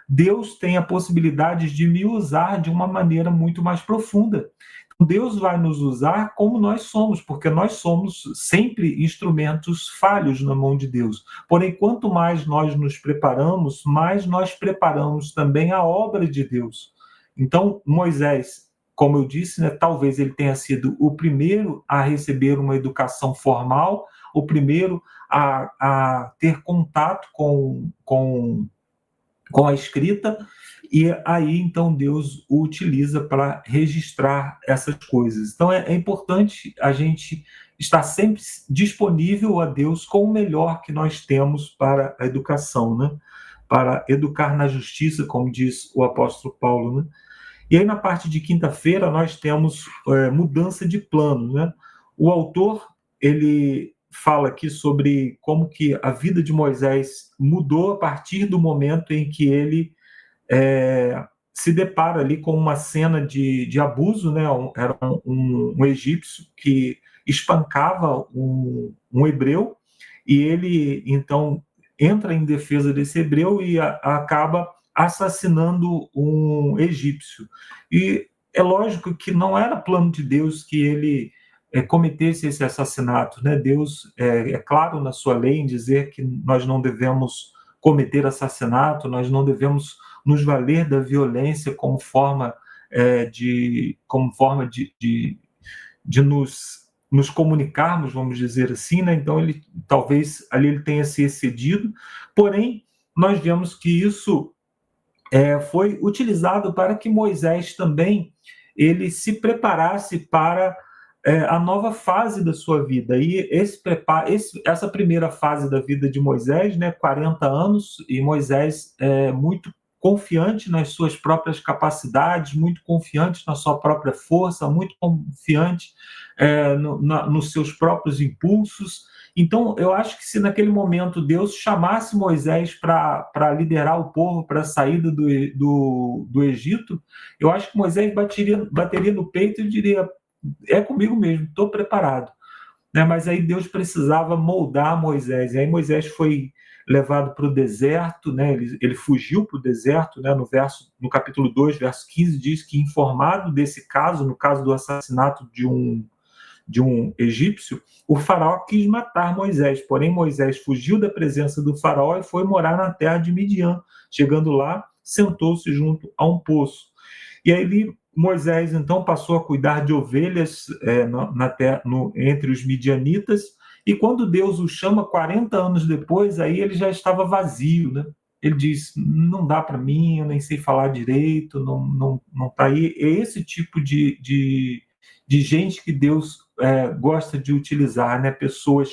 Deus tem a possibilidade de me usar de uma maneira muito mais profunda. Deus vai nos usar como nós somos, porque nós somos sempre instrumentos falhos na mão de Deus. Porém, quanto mais nós nos preparamos, mais nós preparamos também a obra de Deus. Então, Moisés, como eu disse, né, talvez ele tenha sido o primeiro a receber uma educação formal, o primeiro a ter contato com a escrita, e aí então Deus o utiliza para registrar essas coisas. Então é importante a gente estar sempre disponível a Deus com o melhor que nós temos para a educação, né? Para educar na justiça, como diz o apóstolo Paulo, né? E aí, na parte de quinta-feira, nós temos mudança de plano, né? O autor, ele fala aqui sobre como que a vida de Moisés mudou a partir do momento em que ele se depara ali com uma cena de abuso, né? Era um egípcio que espancava um hebreu, e ele, então, entra em defesa desse hebreu e acaba assassinando um egípcio. E é lógico que não era plano de Deus que ele cometesse esse assassinato, né? Deus é claro na sua lei em dizer que nós não devemos cometer assassinato, nós não devemos nos valer da violência como forma de nos comunicarmos, vamos dizer assim, né? Então ele talvez ali ele tenha se excedido, porém nós vemos que isso foi utilizado para que Moisés também ele se preparasse para a nova fase da sua vida. E essa primeira fase da vida de Moisés, né, 40 anos, e Moisés muito confiante nas suas próprias capacidades, muito confiante na sua própria força, muito confiante nos seus próprios impulsos. Então, eu acho que se naquele momento Deus chamasse Moisés para liderar o povo para a saída do Egito, eu acho que Moisés bateria no peito e diria: é comigo mesmo, estou preparado. Né? Mas aí Deus precisava moldar Moisés. E aí Moisés foi levado para o deserto, né? Ele fugiu para o deserto, né? No capítulo 2, verso 15, diz que, informado desse caso, no caso do assassinato de um egípcio, o faraó quis matar Moisés, porém Moisés fugiu da presença do faraó e foi morar na terra de Midian. Chegando lá, sentou-se junto a um poço. E aí Moisés, então, passou a cuidar de ovelhas entre os midianitas, e quando Deus o chama 40 anos depois, aí ele já estava vazio, né? Ele diz: não dá para mim, eu nem sei falar direito, não está aí. É esse tipo de gente que Deus gosta de utilizar, né? Pessoas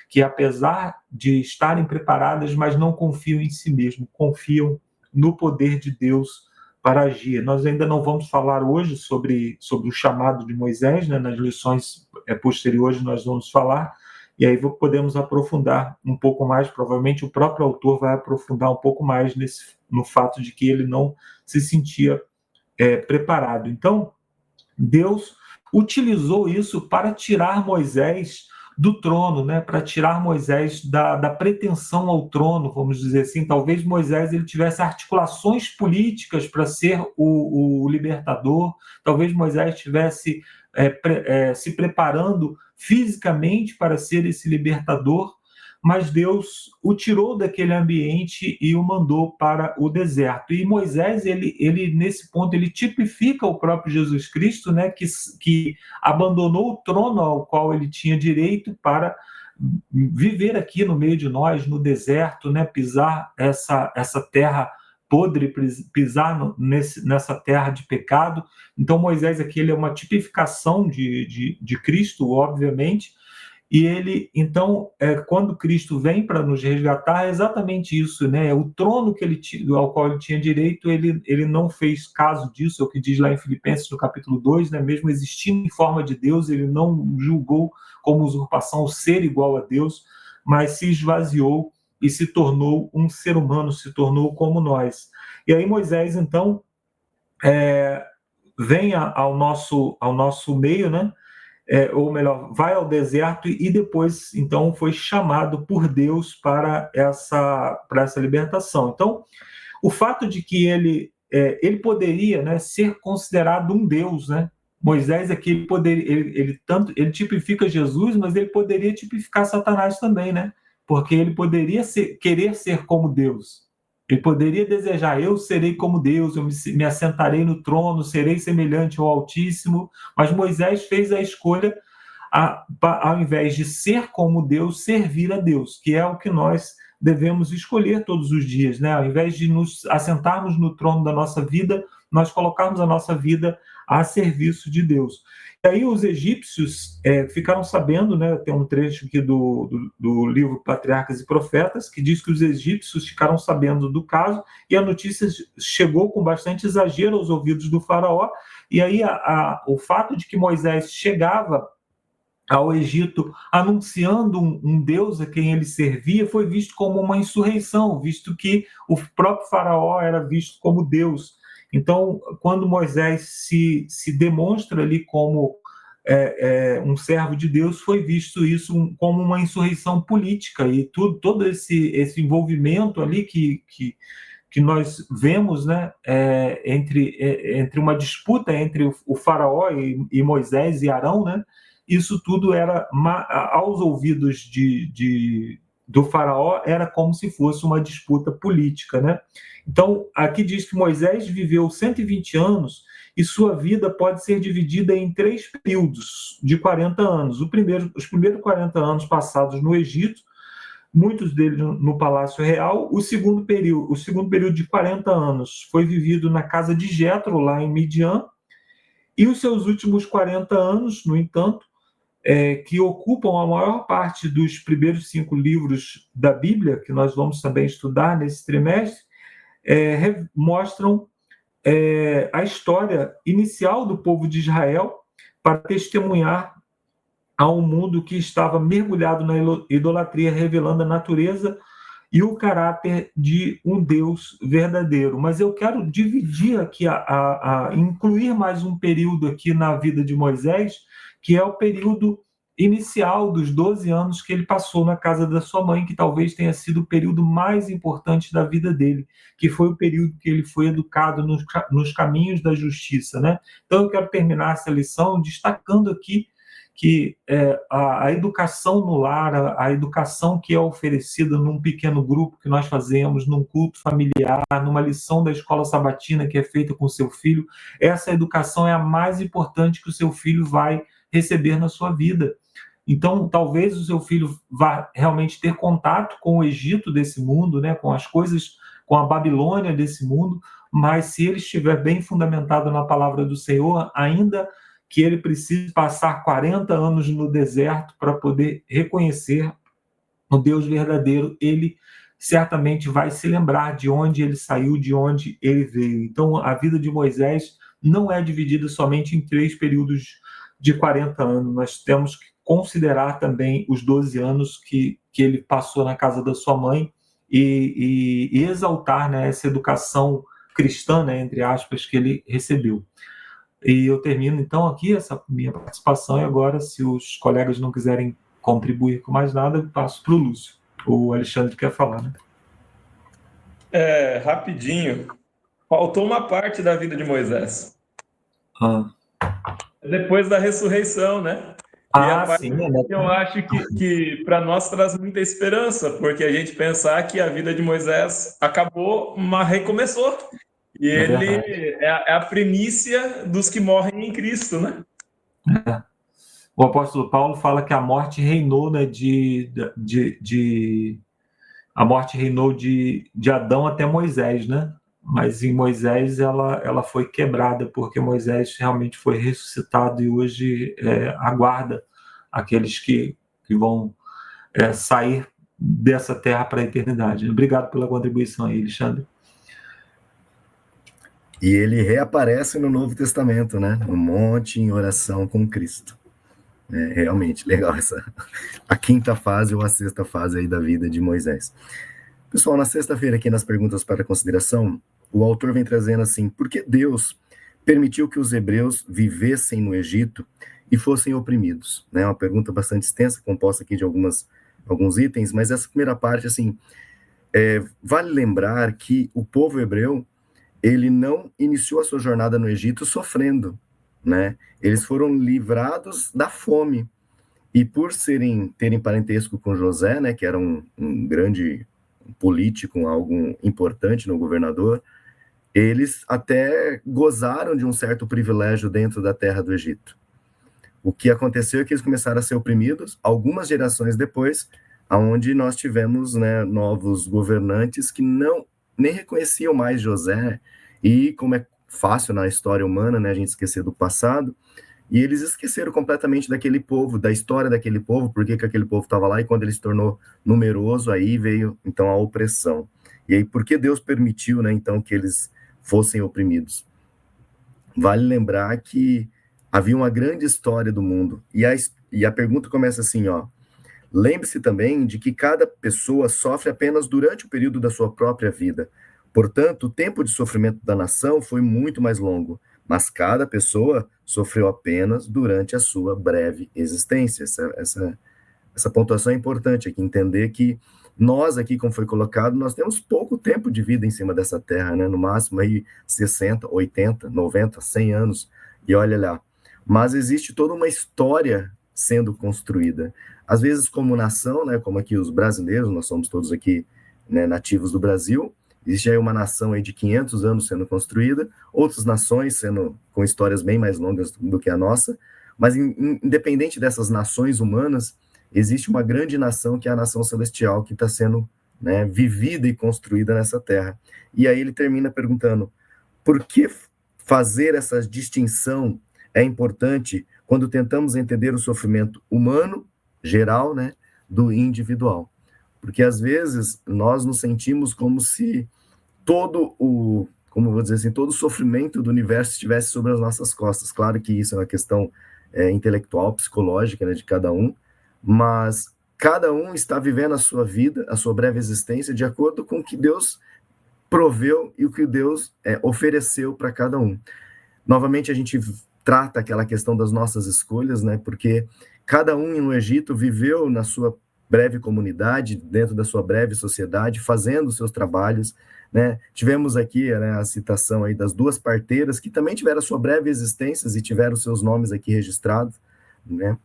que, apesar de estarem preparadas, mas não confiam em si mesmo, confiam no poder de Deus para agir. Nós ainda não vamos falar hoje sobre o chamado de Moisés, né? Nas lições posteriores nós vamos falar, e aí podemos aprofundar um pouco mais. Provavelmente o próprio autor vai aprofundar um pouco mais no fato de que ele não se sentia preparado. Então, Deus utilizou isso para tirar Moisés do trono, né? Para tirar Moisés da pretensão ao trono, vamos dizer assim. Talvez Moisés ele tivesse articulações políticas para ser o libertador, talvez Moisés estivesse se preparando fisicamente para ser esse libertador, mas Deus o tirou daquele ambiente e o mandou para o deserto. E Moisés, ele nesse ponto, ele tipifica o próprio Jesus Cristo, né, que abandonou o trono ao qual ele tinha direito para viver aqui no meio de nós, no deserto, né, pisar essa terra podre, pisar nessa terra de pecado. Então Moisés aqui ele é uma tipificação de Cristo, obviamente. E ele, então, quando Cristo vem para nos resgatar, é exatamente isso, né? O trono ao qual ele tinha direito, ele não fez caso disso, é o que diz lá em Filipenses, no capítulo 2, né? Mesmo existindo em forma de Deus, ele não julgou como usurpação o ser igual a Deus, mas se esvaziou e se tornou um ser humano, se tornou como nós. E aí Moisés, então, vem ao nosso meio, né? Ou melhor, vai ao deserto e depois, então, foi chamado por Deus para essa libertação. Então, o fato de que ele poderia, né, ser considerado um Deus, né? Moisés aqui ele tipifica Jesus, mas ele poderia tipificar Satanás também, né? Porque ele poderia querer ser como Deus. Ele poderia desejar: eu serei como Deus, eu me assentarei no trono, serei semelhante ao Altíssimo. Mas Moisés fez a escolha, ao invés de ser como Deus, servir a Deus, que é o que nós devemos escolher todos os dias, né? Ao invés de nos assentarmos no trono da nossa vida, nós colocarmos a nossa vida a serviço de Deus. E aí os egípcios ficaram sabendo, né? Tem um trecho aqui do livro Patriarcas e Profetas, que diz que os egípcios ficaram sabendo do caso, e a notícia chegou com bastante exagero aos ouvidos do faraó, e aí o fato de que Moisés chegava ao Egito anunciando um Deus a quem ele servia foi visto como uma insurreição, visto que o próprio faraó era visto como Deus. Então, quando Moisés se demonstra ali como um servo de Deus, foi visto isso como uma insurreição política, e todo esse envolvimento ali que nós vemos, né, entre uma disputa entre o faraó e Moisés e Arão, né, isso tudo era, aos ouvidos do faraó era como se fosse uma disputa política, né? Então, aqui diz que Moisés viveu 120 anos e sua vida pode ser dividida em 3 períodos de 40 anos. Os primeiros 40 anos passados no Egito, muitos deles no Palácio Real. O segundo período de 40 anos foi vivido na casa de Jetro, lá em Midian, e os seus últimos 40 anos, no entanto, que ocupam a maior parte dos primeiros 5 livros da Bíblia, que nós vamos também estudar nesse trimestre, mostram a história inicial do povo de Israel para testemunhar a um mundo que estava mergulhado na idolatria, revelando a natureza e o caráter de um Deus verdadeiro. Mas eu quero dividir aqui, incluir mais um período aqui na vida de Moisés, que é o período inicial dos 12 anos que ele passou na casa da sua mãe, que talvez tenha sido o período mais importante da vida dele, que foi o período que ele foi educado nos caminhos da justiça, né? Então eu quero terminar essa lição destacando aqui que a educação no lar, a educação que é oferecida num pequeno grupo que nós fazemos, num culto familiar, numa lição da escola sabatina que é feita com o seu filho, essa educação é a mais importante que o seu filho vai receber na sua vida. Então, talvez o seu filho vá realmente ter contato com o Egito desse mundo, né, com as coisas, com a Babilônia desse mundo, mas se ele estiver bem fundamentado na palavra do Senhor, ainda que ele precise passar 40 anos no deserto para poder reconhecer o Deus verdadeiro, ele certamente vai se lembrar de onde ele saiu, de onde ele veio. Então, a vida de Moisés não é dividida somente em 3 períodos de 40 anos, nós temos que considerar também os 12 anos que ele passou na casa da sua mãe e exaltar, né, essa educação cristã, né, entre aspas, que ele recebeu. E eu termino, então, aqui essa minha participação, e agora, se os colegas não quiserem contribuir com mais nada, eu passo para o Lúcio. O Alexandre quer falar, né? Rapidinho. Faltou uma parte da vida de Moisés. Depois da ressurreição, né? E a parte sim, que eu acho que para nós traz muita esperança, porque a gente pensar que a vida de Moisés acabou, mas recomeçou. E ele é a primícia dos que morrem em Cristo, né? O apóstolo Paulo fala que a morte reinou, né, a morte reinou de Adão até Moisés, né? Mas em Moisés ela foi quebrada, porque Moisés realmente foi ressuscitado e hoje aguarda aqueles que vão sair dessa terra para a eternidade. Obrigado pela contribuição aí, Alexandre. E ele reaparece no Novo Testamento, né? No monte, em oração com Cristo. Realmente, legal a 5ª fase ou a 6ª fase aí da vida de Moisés. Pessoal, na sexta-feira aqui nas perguntas para consideração, o autor vem trazendo assim, por que Deus permitiu que os hebreus vivessem no Egito e fossem oprimidos? É uma pergunta bastante extensa, composta aqui de alguns itens, mas essa primeira parte, assim, vale lembrar que o povo hebreu, ele não iniciou a sua jornada no Egito sofrendo, né? Eles foram livrados da fome. E por terem parentesco com José, né, que era um grande político, algo importante no governador, eles até gozaram de um certo privilégio dentro da terra do Egito. O que aconteceu é que eles começaram a ser oprimidos algumas gerações depois, onde nós tivemos, né, novos governantes que nem reconheciam mais José, e como é fácil na história humana, né, a gente esquecer do passado, e eles esqueceram completamente daquele povo, da história daquele povo, porque que aquele povo estava lá, e quando ele se tornou numeroso, aí veio, então, a opressão. E aí, por que Deus permitiu, né, então, que eles fossem oprimidos? Vale lembrar que havia uma grande história do mundo, e a pergunta começa assim, ó, lembre-se também de que cada pessoa sofre apenas durante o período da sua própria vida. Portanto, o tempo de sofrimento da nação foi muito mais longo, mas cada pessoa sofreu apenas durante a sua breve existência. Essa pontuação é importante aqui, entender que nós aqui, como foi colocado, nós temos pouco tempo de vida em cima dessa terra, né? No máximo aí 60, 80, 90, 100 anos, e olha lá. Mas existe toda uma história sendo construída. às vezes como nação, né, como aqui os brasileiros, nós somos todos aqui, né, nativos do Brasil, existe aí uma nação aí de 500 anos sendo construída, outras nações sendo com histórias bem mais longas do que a nossa, mas independente dessas nações humanas, existe uma grande nação que é a nação celestial que está sendo, né, vivida e construída nessa terra. E aí ele termina perguntando, por que fazer essa distinção é importante quando tentamos entender o sofrimento humano, geral, né, do individual? Porque às vezes nós nos sentimos como se como vou dizer assim, todo o sofrimento do universo estivesse sobre as nossas costas. Claro que isso é uma questão intelectual, psicológica, né, de cada um, mas cada um está vivendo a sua vida, a sua breve existência, de acordo com o que Deus proveu e o que Deus ofereceu para cada um. Novamente, a gente trata aquela questão das nossas escolhas, né, porque cada um no Egito viveu na sua breve comunidade, dentro da sua breve sociedade, fazendo os seus trabalhos, né? Tivemos aqui, né, a citação aí das 2 parteiras que também tiveram a sua breve existência e tiveram seus nomes aqui registrados, né?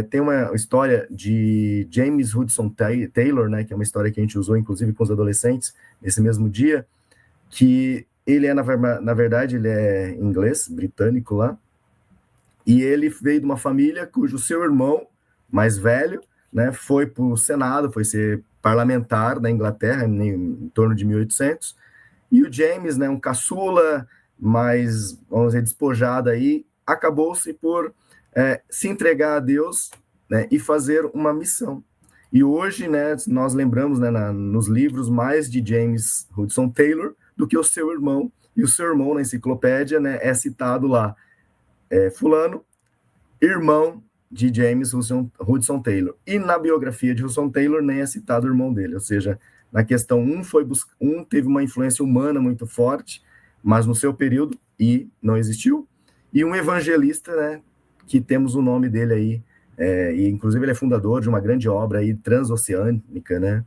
Tem uma história de James Hudson Taylor, né, que é uma história que a gente usou, inclusive, com os adolescentes, nesse mesmo dia, que ele na verdade, ele é inglês, britânico lá, e ele veio de uma família cujo seu irmão mais velho, né, foi para o Senado, foi ser parlamentar da Inglaterra em torno de 1800, e o James, né, um caçula, mais, vamos dizer, despojado aí, acabou-se por se entregar a Deus, né, e fazer uma missão. E hoje, né, nós lembramos, né, nos livros mais de James Hudson Taylor do que o seu irmão, e o seu irmão na enciclopédia, né, é citado lá, fulano, irmão de James Hudson Taylor. E na biografia de Hudson Taylor nem é citado o irmão dele, ou seja, na questão um teve uma influência humana muito forte, mas no seu período, e não existiu, e um evangelista, né, que temos o nome dele aí, e inclusive ele é fundador de uma grande obra aí transoceânica, né,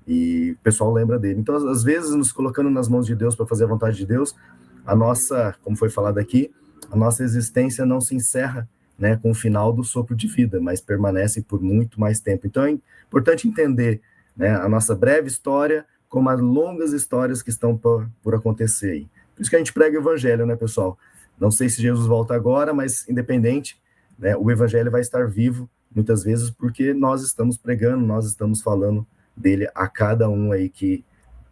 e o pessoal lembra dele. Então, às vezes, nos colocando nas mãos de Deus para fazer a vontade de Deus, a nossa, como foi falado aqui, a nossa existência não se encerra, né, com o final do sopro de vida, mas permanece por muito mais tempo. Então, é importante entender, né, a nossa breve história como as longas histórias que estão por acontecer aí. Por isso que a gente prega o evangelho, né, pessoal? Não sei se Jesus volta agora, mas independente, né, o evangelho vai estar vivo muitas vezes porque nós estamos pregando, nós estamos falando dele a cada um aí que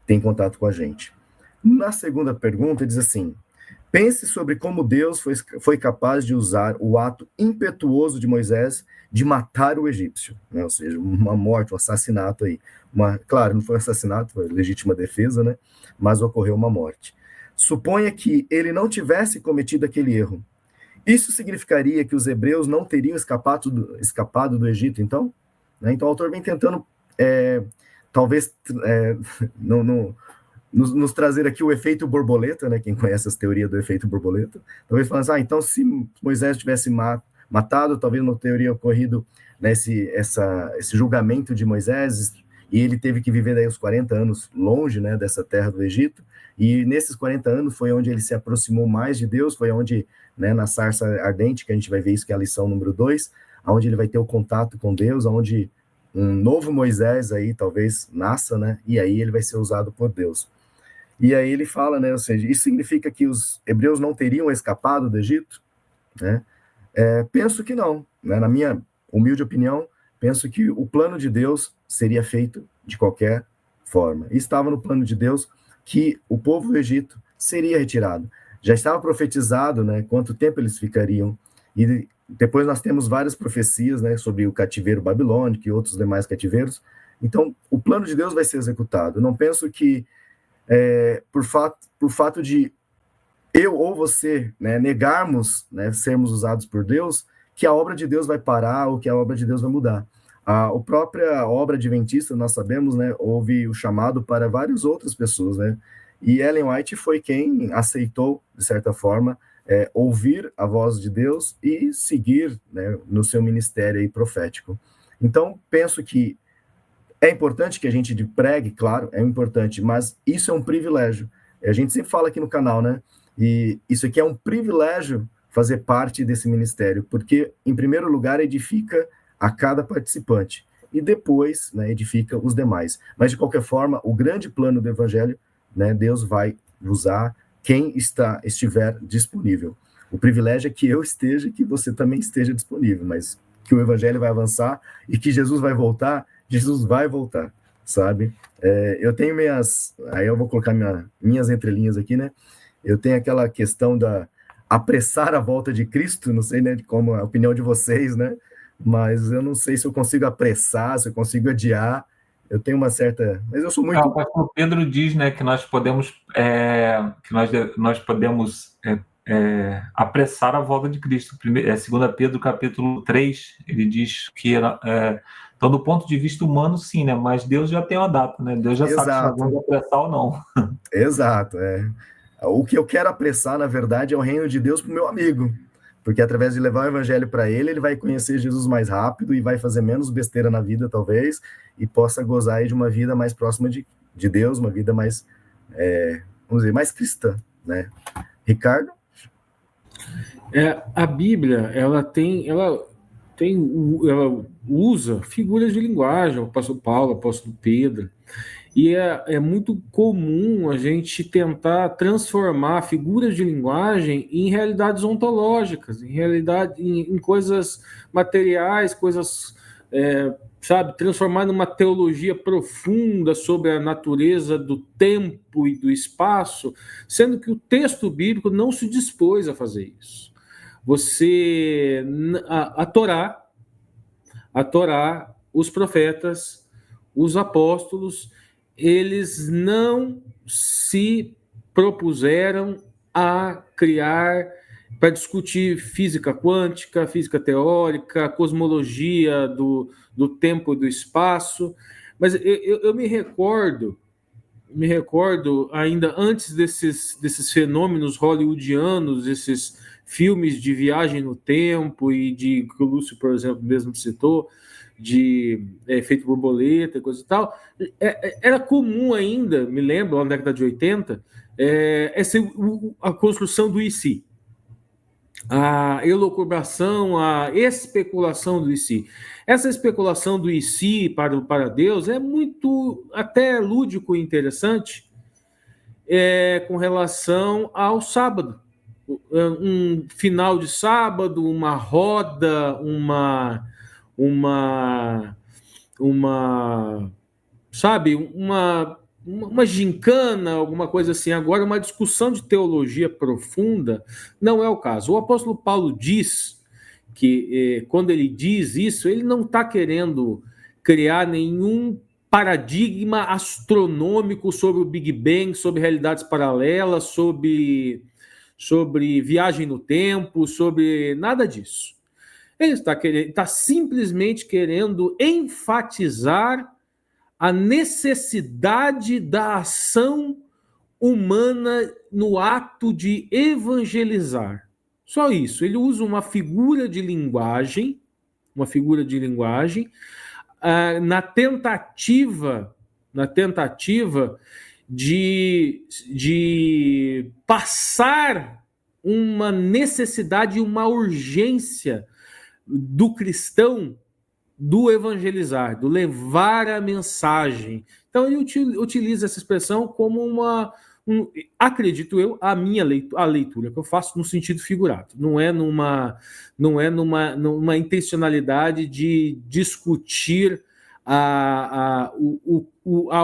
tem contato com a gente. Na segunda pergunta, diz assim, pense sobre como Deus foi capaz de usar o ato impetuoso de Moisés de matar o egípcio, né? Ou seja, uma morte, um assassinato aí. Claro, não foi um assassinato, foi legítima defesa, né? Mas ocorreu uma morte. Suponha que ele não tivesse cometido aquele erro. Isso significaria que os hebreus não teriam escapado do Egito, então? Né? Então o autor vem tentando, talvez, nos trazer aqui o efeito borboleta, né? Quem conhece as teorias do efeito borboleta, talvez falando assim, então se Moisés tivesse matado, talvez não teria ocorrido, né, esse julgamento de Moisés, e ele teve que viver daí os 40 anos longe, né, dessa terra do Egito, e nesses 40 anos foi onde ele se aproximou mais de Deus, foi onde, né, na sarça ardente, que a gente vai ver isso, que é a lição número 2, onde ele vai ter o contato com Deus, onde um novo Moisés aí talvez nasça, né, e aí ele vai ser usado por Deus. E aí ele fala, né, ou seja, isso significa que os hebreus não teriam escapado do Egito? Né? Penso que não, né? Na minha humilde opinião, penso que o plano de Deus seria feito de qualquer forma. E estava no plano de Deus que o povo do Egito seria retirado. Já estava profetizado, né, quanto tempo eles ficariam. E depois nós temos várias profecias, né, sobre o cativeiro babilônico e outros demais cativeiros. Então, o plano de Deus vai ser executado. Eu não penso que por fato de eu ou você, né, negarmos, né, sermos usados por Deus, que a obra de Deus vai parar ou que a obra de Deus vai mudar. A própria obra adventista, nós sabemos, né, houve o chamado para várias outras pessoas, né, e Ellen White foi quem aceitou, de certa forma, ouvir a voz de Deus e seguir, né, no seu ministério aí profético. Então, penso que é importante que a gente pregue, claro, é importante, mas isso é um privilégio. A gente sempre fala aqui no canal, né? E isso aqui é um privilégio fazer parte desse ministério, porque, em primeiro lugar, edifica a cada participante. E depois, né, edifica os demais. Mas, de qualquer forma, o grande plano do evangelho, né, Deus vai usar quem estiver disponível. O privilégio é que eu esteja e que você também esteja disponível, mas que o evangelho vai avançar e que Jesus vai voltar, sabe? Eu tenho aí eu vou colocar minhas entrelinhas aqui, né? Eu tenho aquela questão da apressar a volta de Cristo, não sei, né, como a opinião de vocês, né? Mas eu não sei se eu consigo apressar, se eu consigo adiar. Eu tenho uma certa... Mas eu sou muito... O pastor Pedro diz, né, que nós podemos, apressar a volta de Cristo. 2 Pedro, capítulo 3, ele diz que... então, do ponto de vista humano, sim, né? Mas Deus já tem uma data, né? Deus já sabe se nós vamos apressar ou não. Exato, O que eu quero apressar, na verdade, é o reino de Deus para o meu amigo. Porque através de levar o evangelho para ele vai conhecer Jesus mais rápido e vai fazer menos besteira na vida, talvez, e possa gozar aí de uma vida mais próxima de Deus, uma vida mais, vamos dizer, mais cristã, né? Ricardo? A Bíblia, ela usa figuras de linguagem, o apóstolo Paulo, o apóstolo Pedro, e é muito comum a gente tentar transformar figuras de linguagem em realidades ontológicas, em coisas materiais, coisas, sabe, transformar numa teologia profunda sobre a natureza do tempo e do espaço, sendo que o texto bíblico não se dispôs a fazer isso. A Torá, os profetas, os apóstolos, eles não se propuseram a criar, para discutir física quântica, física teórica, cosmologia do tempo e do espaço, mas eu me recordo ainda antes desses fenômenos hollywoodianos, esses filmes de viagem no tempo e que o Lúcio, por exemplo, mesmo citou, de efeito borboleta, coisa e tal, era comum ainda, me lembro, na década de 80, a construção do IC, a elucubração, a especulação do IC. Essa especulação do IC para Deus é muito até lúdico e interessante com relação ao sábado. Um final de sábado, uma roda, sabe, uma gincana, alguma coisa assim. Agora, uma discussão de teologia profunda não é o caso. O apóstolo Paulo diz que, quando ele diz isso, ele não está querendo criar nenhum paradigma astronômico sobre o Big Bang, sobre realidades paralelas, sobre viagem no tempo, sobre nada disso. Ele está simplesmente querendo enfatizar a necessidade da ação humana no ato de evangelizar. Só isso. Ele usa uma figura de linguagem, na tentativa de passar uma necessidade e uma urgência do cristão do evangelizar, do levar a mensagem. Então ele utiliza essa expressão como acredito eu, a leitura que eu faço no sentido figurado. Não é numa intencionalidade de discutir a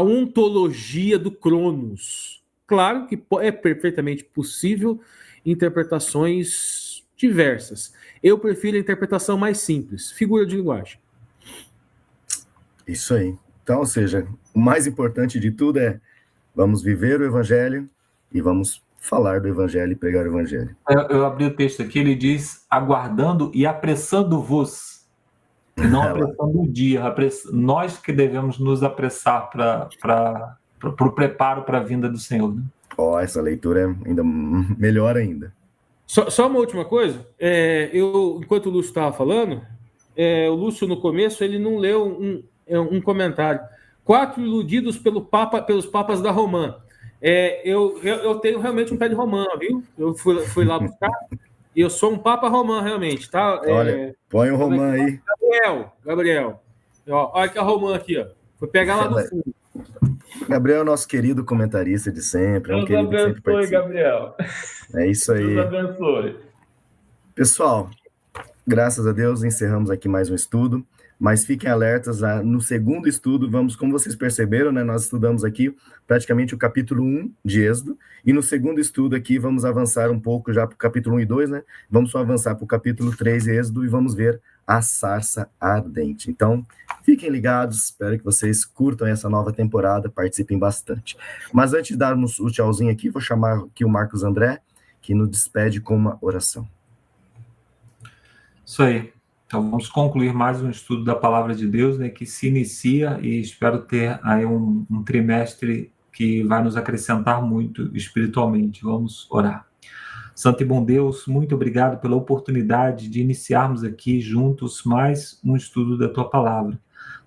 ontologia do Cronos. Claro que é perfeitamente possível interpretações diversas. Eu prefiro a interpretação mais simples, figura de linguagem. Isso aí. Então, ou seja, o mais importante de tudo é vamos viver o evangelho e vamos falar do evangelho e pregar o evangelho. Eu abri o texto aqui, ele diz aguardando e apressando-vos, e não apressando o dia. Nós que devemos nos apressar para o preparo para a vinda do Senhor. Né? Essa leitura é ainda melhor ainda. Só uma última coisa. Enquanto o Lúcio estava falando, o Lúcio, no começo, ele não leu um comentário. 4 iludidos pelos papas da Romã. Eu tenho realmente um pé de romã, viu? Eu fui lá buscar e eu sou um papa romã, realmente. Tá? Olha, põe o romã aí. Gabriel. Ó, olha que a Romã aqui, ó. Foi pegar lá do fundo. Gabriel é nosso querido comentarista de sempre. Deus abençoe, Gabriel. É isso aí. Deus abençoe. Pessoal, graças a Deus, encerramos aqui mais um estudo, mas fiquem alertas, no segundo estudo, como vocês perceberam, né, nós estudamos aqui praticamente o capítulo 1 de Êxodo, e no segundo estudo aqui vamos avançar um pouco já para o capítulo 1 e 2, né, vamos só avançar para o capítulo 3 de Êxodo e vamos ver a sarça ardente. Então, fiquem ligados, espero que vocês curtam essa nova temporada, participem bastante. Mas antes de darmos o tchauzinho aqui, vou chamar aqui o Marcos André, que nos despede com uma oração. Isso aí. Então, vamos concluir mais um estudo da Palavra de Deus, né, que se inicia, e espero ter aí um trimestre que vai nos acrescentar muito espiritualmente. Vamos orar. Santo e bom Deus, muito obrigado pela oportunidade de iniciarmos aqui juntos mais um estudo da Tua Palavra.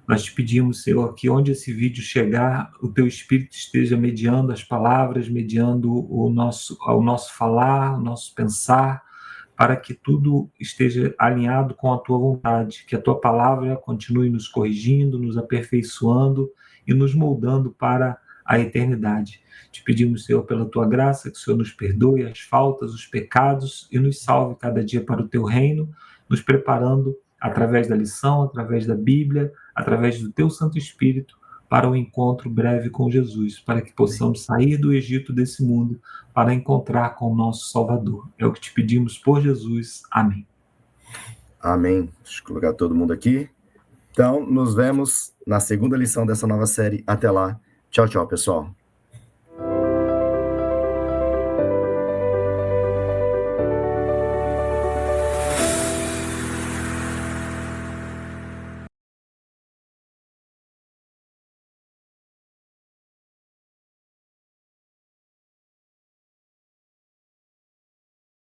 Nós te pedimos, Senhor, que onde esse vídeo chegar, o Teu Espírito esteja mediando as palavras, mediando o nosso falar, o nosso pensar, para que tudo esteja alinhado com a Tua vontade, que a Tua Palavra continue nos corrigindo, nos aperfeiçoando e nos moldando para a eternidade. Te pedimos, Senhor, pela Tua graça, que o Senhor nos perdoe as faltas, os pecados e nos salve cada dia para o Teu reino, nos preparando através da lição, através da Bíblia, através do Teu Santo Espírito, para um encontro breve com Jesus, para que possamos sair do Egito desse mundo para encontrar com o nosso Salvador. É o que te pedimos por Jesus. Amém. Amém. Deixa eu colocar todo mundo aqui. Então, nos vemos na segunda lição dessa nova série. Até lá. Tchau, tchau, pessoal.